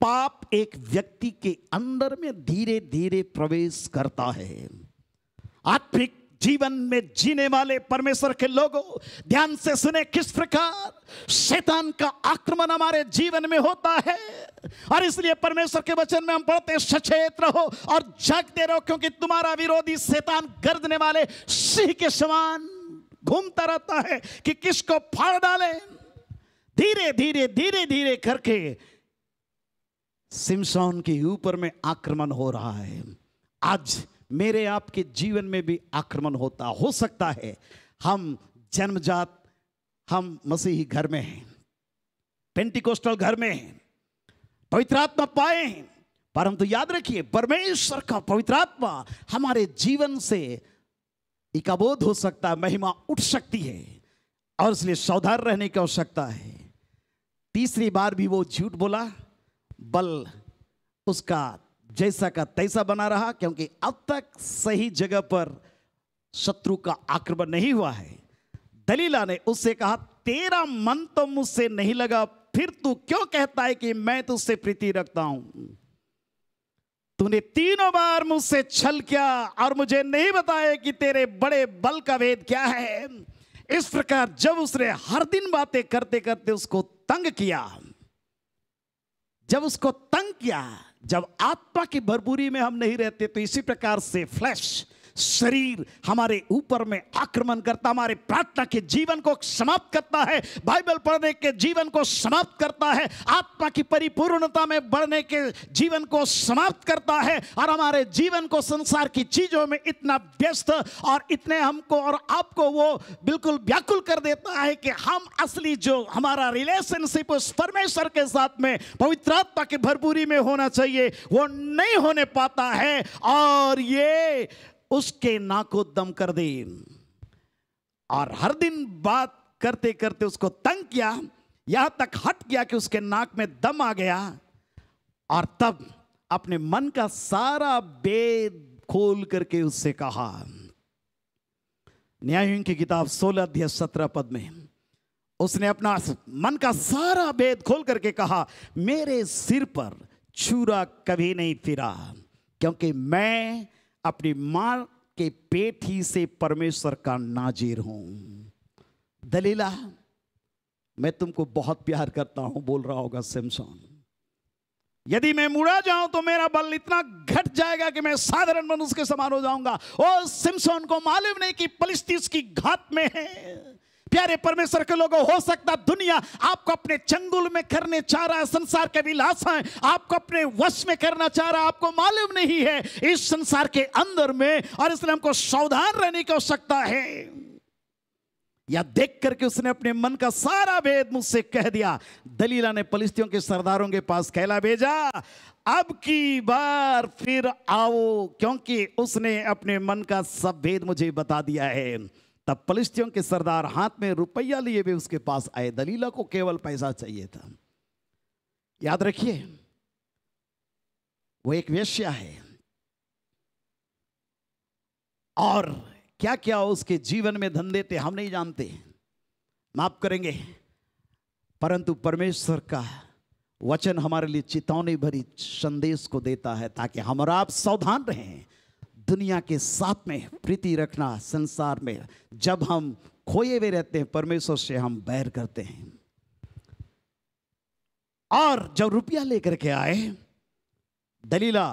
पाप एक व्यक्ति के अंदर में धीरे धीरे प्रवेश करता है। आत्मिक जीवन में जीने वाले परमेश्वर के लोगों, ध्यान से सुने किस प्रकार शैतान का आक्रमण हमारे जीवन में होता है। और इसलिए परमेश्वर के वचन में हम पढ़ते हैं, सचेत रहो और जागते रहो, क्योंकि तुम्हारा विरोधी शैतान गर्जने वाले सिंह के समान घूमता रहता है कि किसको फाड़ डाले। धीरे धीरे धीरे धीरे करके सिमसोन के ऊपर में आक्रमण हो रहा है। आज मेरे आपके जीवन में भी आक्रमण होता हो सकता है। हम जन्मजात, हम मसीही घर में हैं, पेंटिकोस्टल घर में हैं, पवित्र आत्मा पाए हैं, परंतु याद रखिए परमेश्वर का पवित्र आत्मा हमारे जीवन से एक अबोध हो सकता है, महिमा उठ सकती है, और इसलिए सावधान रहने की आवश्यकता है। तीसरी बार भी वो झूठ बोला, बल उसका जैसा का तैसा बना रहा, क्योंकि अब तक सही जगह पर शत्रु का आक्रमण नहीं हुआ है। दलीला ने उससे कहा, तेरा मन तो मुझसे नहीं लगा, फिर तू क्यों कहता है कि मैं तुझसे प्रीति रखता हूं। तूने 3 बार मुझसे छल किया और मुझे नहीं बताया कि तेरे बड़े बल का भेद क्या है। इस प्रकार जब उसने हर दिन बातें करते करते उसको तंग किया, जब आत्मा की भरपूरी में हम नहीं रहते, तो इसी प्रकार से फ्लैश शरीर हमारे ऊपर में आक्रमण करता, हमारे प्रार्थना के जीवन को समाप्त करता है, बाइबल पढ़ने के जीवन को समाप्त करता है, आत्मा की परिपूर्णता में बढ़ने के जीवन को समाप्त करता है, और हमारे जीवन को संसार की चीजों में इतना व्यस्त और इतने हमको और आपको वो बिल्कुल व्याकुल कर देता है कि हम असली जो हमारा रिलेशनशिप उस परमेश्वर के साथ में पवित्र आत्मा की भरपूरी में होना चाहिए, वो नहीं होने पाता है, और ये उसके नाक को दम कर दे। और हर दिन बात करते करते उसको तंग किया, यहां तक हट गया कि उसके नाक में दम आ गया, और तब अपने मन का सारा भेद खोल करके उससे कहा। न्यायों की किताब 16 अध्याय 17 पद में उसने अपना मन का सारा भेद खोल करके कहा, मेरे सिर पर छुरा कभी नहीं फिरा, क्योंकि मैं अपनी मां के पेट ही से परमेश्वर का नाजीर हूं। दलीला, मैं तुमको बहुत प्यार करता हूं, बोल रहा होगा सिमसोन। यदि मैं मुड़ा जाऊं तो मेरा बल इतना घट जाएगा कि मैं साधारण मनुष्य के समान हो जाऊंगा। ओ सिमसोन को मालूम नहीं कि फलिस्ती उसकी घात में है। प्यारे परमेश्वर के लोगों, हो सकता दुनिया आपको अपने चंगुल में करने चाह रहा है, संसार के विलासाएं आपको अपने वश में करना चाह रहा है, आपको मालूम नहीं है इस संसार के अंदर में, और इसलिए हमको सावधान रहने की आवश्यकता है। या देख करके उसने अपने मन का सारा भेद मुझसे कह दिया। दलीला ने फलिस्तियों के सरदारों के पास कहला भेजा, अब की बार फिर आओ, क्योंकि उसने अपने मन का सब भेद मुझे बता दिया है। तब फलिस्तियों के सरदार हाथ में रुपया लिए हुए उसके पास आए। दलीला को केवल पैसा चाहिए था। याद रखिए, वो एक वेश्या है, और क्या क्या उसके जीवन में धंधे थे हम नहीं जानते, माफ करेंगे, परंतु परमेश्वर का वचन हमारे लिए चेतावनी भरी संदेश को देता है, ताकि हम और आप सावधान रहें। दुनिया के साथ में प्रीति रखना, संसार में जब हम खोए हुए रहते हैं, परमेश्वर से हम बैर करते हैं। और जब रुपया लेकर के आए, दलीला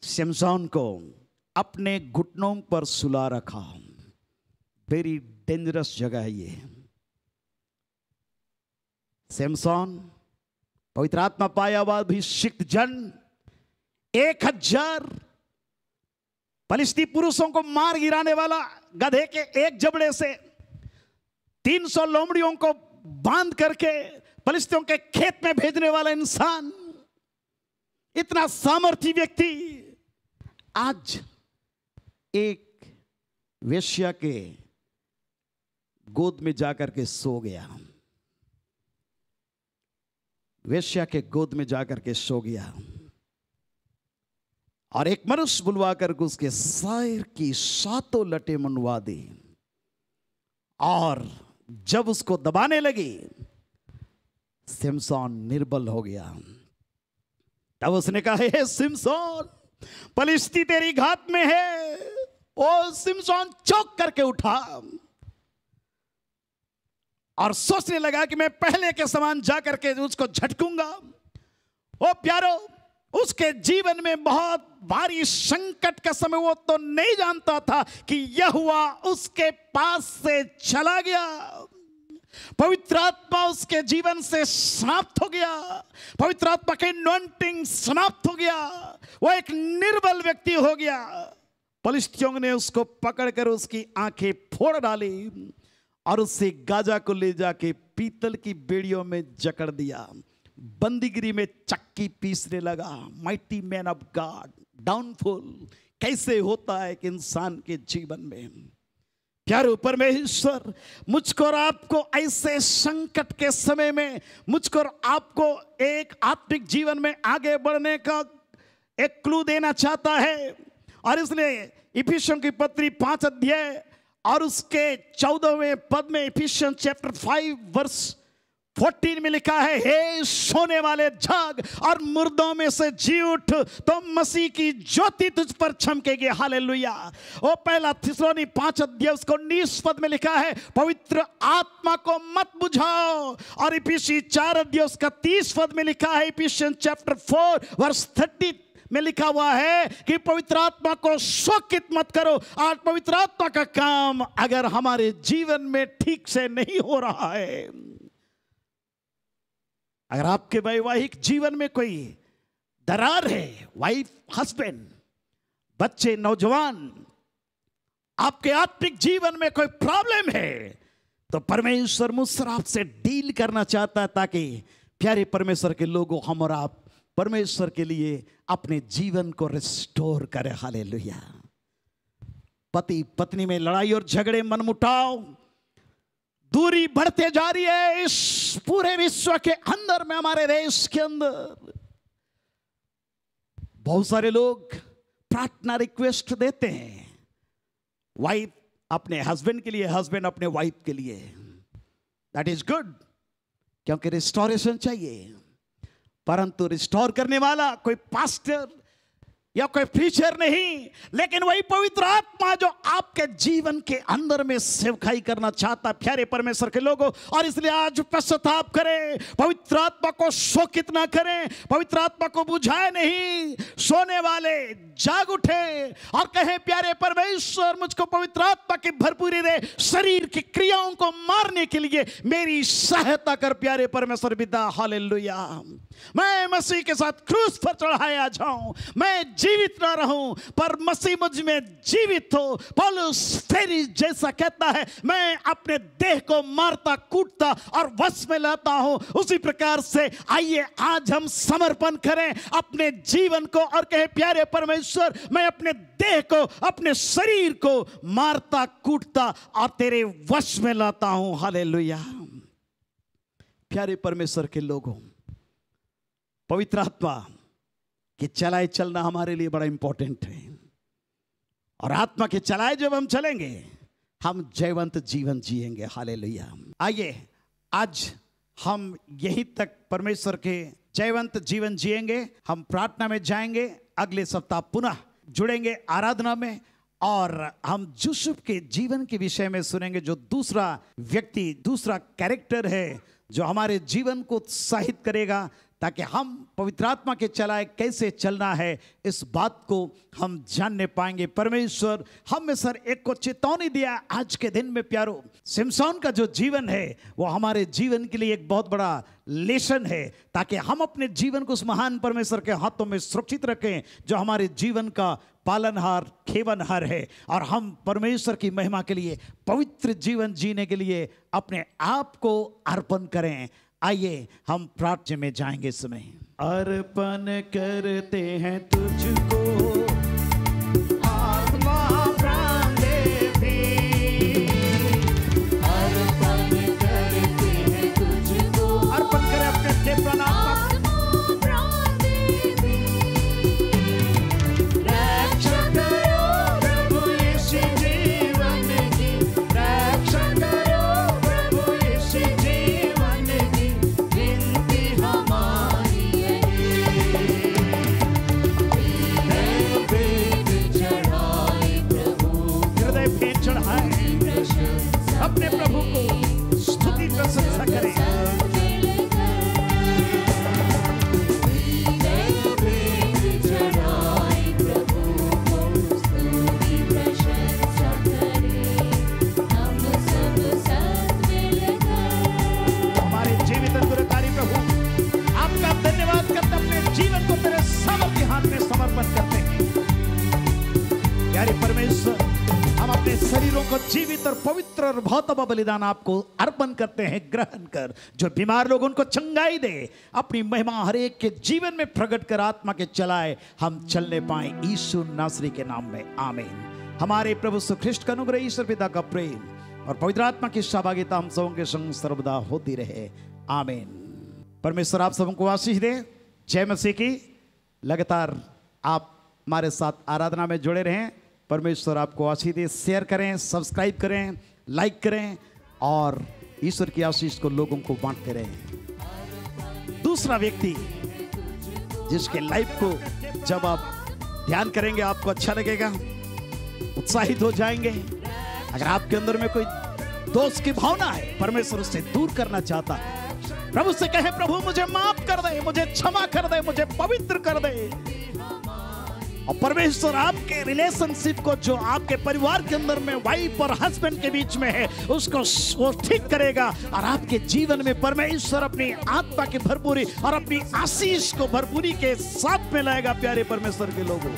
सिमसोन को अपने घुटनों पर सुला रखा। वेरी डेंजरस जगह है ये। सिमसोन, पवित्र आत्मा पाया हुआ अभिषिक्त जन 1000 फलिस्ती पुरुषों को मार गिराने वाला, गधे के एक जबड़े से 300 लोमड़ियों को बांध करके फलिस्तियों के खेत में भेजने वाला इंसान, इतना सामर्थी व्यक्ति आज एक वेश्या के गोद में जाकर के सो गया। वेश्या के गोद में जाकर के सो गया और एक मनुष्य बुलवा करके उसके सिर की 7 लटें मनवा दी और जब उसको दबाने लगी सिमसोन निर्बल हो गया। तब उसने कहा, हे सिमसोन, फलिस्ती तेरी घात में है। ओ सिमसोन चौंक करके उठा और सोचने लगा कि मैं पहले के समान जाकर के उसको झटकूंगा। ओ प्यारो, उसके जीवन में बहुत भारी संकट का समय, वो तो नहीं जानता था कि यहोवा उसके पास से चला गया। पवित्र आत्मा उसके जीवन से समाप्त हो गया, पवित्र आत्मा के अनॉइंटिंग समाप्त हो गया, वो एक निर्बल व्यक्ति हो गया। फलिस्तियों ने उसको पकड़कर उसकी आंखें फोड़ डाली और उससे गाजा को ले जाके पीतल की बेड़ियों में जकड़ दिया, बंदीगिरी में चक्की पीसने लगा। Mighty man of God, downfall कैसे होता है कि इंसान के जीवन में। प्यारे परमेश्वर, मुझको और आपको ऐसे संकट के समय में, मुझको और आपको एक आत्मिक जीवन में आगे बढ़ने का एक क्लू देना चाहता है। और इसलिए इफिसियों की पत्री 5 अध्याय और उसके 14वें पद में, इफिसियंस चैप्टर 5 वर्स 14 में लिखा है, हे सोने वाले जाग और मुर्दों में से जी उठ, तो मसीह की ज्योति तुझ पर चमकेगी। हालेलुया। वो पहला थिस्सलुनी 5 अध्याय उसको 19 पद में लिखा है, पवित्र आत्मा को मत बुझाओ। और इफिसी 4 अध्याय उसका 30 पद में लिखा है, इफिसियंस चैप्टर 4 वर्स 30 में लिखा हुआ है कि पवित्र आत्मा को शोकित मत करो। आज पवित्र आत्मा का काम अगर हमारे जीवन में ठीक से नहीं हो रहा है, अगर आपके वैवाहिक जीवन में कोई दरार है, वाइफ, हस्बैंड, बच्चे, नौजवान, आपके आत्मिक जीवन में कोई प्रॉब्लम है, तो परमेश्वर मुझसे आपसे डील करना चाहता है, ताकि प्यारे परमेश्वर के लोगों, हम और आप परमेश्वर के लिए अपने जीवन को रिस्टोर करें। हालेलुया। पति पत्नी में लड़ाई और झगड़े, मनमुटाव, दूरी बढ़ते जा रही है इस पूरे विश्व के अंदर में, हमारे देश के अंदर। बहुत सारे लोग प्रार्थना रिक्वेस्ट देते हैं, वाइफ अपने हस्बैंड के लिए, हस्बैंड अपने वाइफ के लिए। दैट इज गुड, क्योंकि रिस्टोरेशन चाहिए। परंतु रिस्टोर करने वाला कोई पास्टर या कोई प्रीचर नहीं, लेकिन वही पवित्र आत्मा जो आपके जीवन के अंदर में सेवकाई करना चाहता है, प्यारे परमेश्वर के लोगों। और इसलिए आज पश्चाताप करें, पवित्र आत्मा को शोकित ना करें, पवित्र आत्मा को बुझाए नहीं। सोने वाले जाग उठे और कहें, प्यारे परमेश्वर, मुझको पवित्र आत्मा की भरपूरी दे, शरीर की क्रियाओं को मारने के लिए मेरी सहायता कर प्यारे परमेश्वर पिता। हालेलुया। मैं मसीह के साथ क्रूस पर चढ़ाया जाऊं, मैं जीवित ना रहूं पर मसीह मुझ में जीवित हो। पौलुस फेरी जैसा कहता है, मैं अपने देह को मारता, कूटता और वश में लाता हूं। उसी प्रकार से आइए आज हम समर्पण करें अपने जीवन को और कहें, प्यारे परमेश्वर, मैं अपने देह को, अपने शरीर को मारता, कूटता और तेरे वश में लाता हूं। हालेलुया। प्यारे परमेश्वर के लोगों, पवित्र आत्मा कि चलाए चलना हमारे लिए बड़ा इंपॉर्टेंट है। और आत्मा के चलाए जब हम चलेंगे, हम जयवंत जीवन जिएंगे। हालेलुया। आइए आज हम यहीं तक परमेश्वर के जयवंत जीवन जिएंगे। हम प्रार्थना में जाएंगे, अगले सप्ताह पुनः जुड़ेंगे आराधना में, और हम यूसुफ के जीवन के विषय में सुनेंगे, जो दूसरा व्यक्ति, दूसरा कैरेक्टर है जो हमारे जीवन को उत्साहित करेगा, ताकि हम पवित्र आत्मा के चलाए कैसे चलना है इस बात को हम जानने पाएंगे। परमेश्वर हम में सर एक को चेतावनी दिया आज के दिन में प्यारो, सिमसोन का जो जीवन है वो हमारे जीवन के लिए एक बहुत बड़ा लेसन है, ताकि हम अपने जीवन को उस महान परमेश्वर के हाथों में सुरक्षित रखें जो हमारे जीवन का पालनहार खेवनहार है, और हम परमेश्वर की महिमा के लिए पवित्र जीवन जीने के लिए अपने आप को अर्पण करें। आइए हम प्रार्थना में जाएंगे। इस समय अर्पण करते हैं तुझको आत्मा प्राण भी, अर्पण करते हैं तुझको, अर्पण करें अपने प्राण आत्मा प्राण भी। रक्षा करो प्रभु यीशु जीवन की, रक्षा करो प्रभु यीशु जीवन की, विनती हमारी हृदय पे चढ़ाए, अपने प्रभु को स्तुति प्रशंसा करें। हमारे जीवित अनुग्रहकारी प्रभु आपका धन्यवाद करते अपने जीवन को तेरे सामर्थ्य हाथ में समर्पण करते हैं। प्यारे परमेश्वर, हम अपने शरीरों को जीवित और पवित्र और भौतिक बलिदान आपको अर्पण करते हैं। ग्रहण कर, जो बीमार लोग उनको चंगाई दे, अपनी महिमा हर एक के जीवन में प्रकट कर आत्मा के चलाए, हम चलने पाए यीशु नासरी के नाम में, आमीन। हमारे प्रभु यीशु ख्रिस्ट का अनुग्रह, ईश्वर पिता का प्रेम और पवित्र आत्मा की सहभागिता हम सबों के संग सर्वदा होती रहे, आमीन। परमेश्वर आप सबों को आशीष दे। जय मसीह की। लगातार आप हमारे साथ आराधना में जुड़े रहें। परमेश्वर आपको आशीष दे। शेयर करें, सब्सक्राइब करें, लाइक करें और ईश्वर की आशीष को लोगों को बांटते रहें। दूसरा व्यक्ति जिसके लाइफ को जब आप ध्यान करेंगे आपको अच्छा लगेगा, उत्साहित हो जाएंगे। अगर आपके अंदर में कोई दोष की भावना है, परमेश्वर उससे दूर करना चाहता है, प्रभु से कहे प्रभु मुझे माफ कर दे, मुझे क्षमा कर दे, मुझे पवित्र कर दे। और परमेश्वर आपके रिलेशनशिप को जो आपके परिवार के अंदर में वाइफ और हस्बैंड के बीच में है उसको वो ठीक करेगा, और आपके जीवन में परमेश्वर अपनी आत्मा की भरपूरी और अपनी आशीष को भरपूरी के साथ में लाएगा। प्यारे परमेश्वर के लोगों,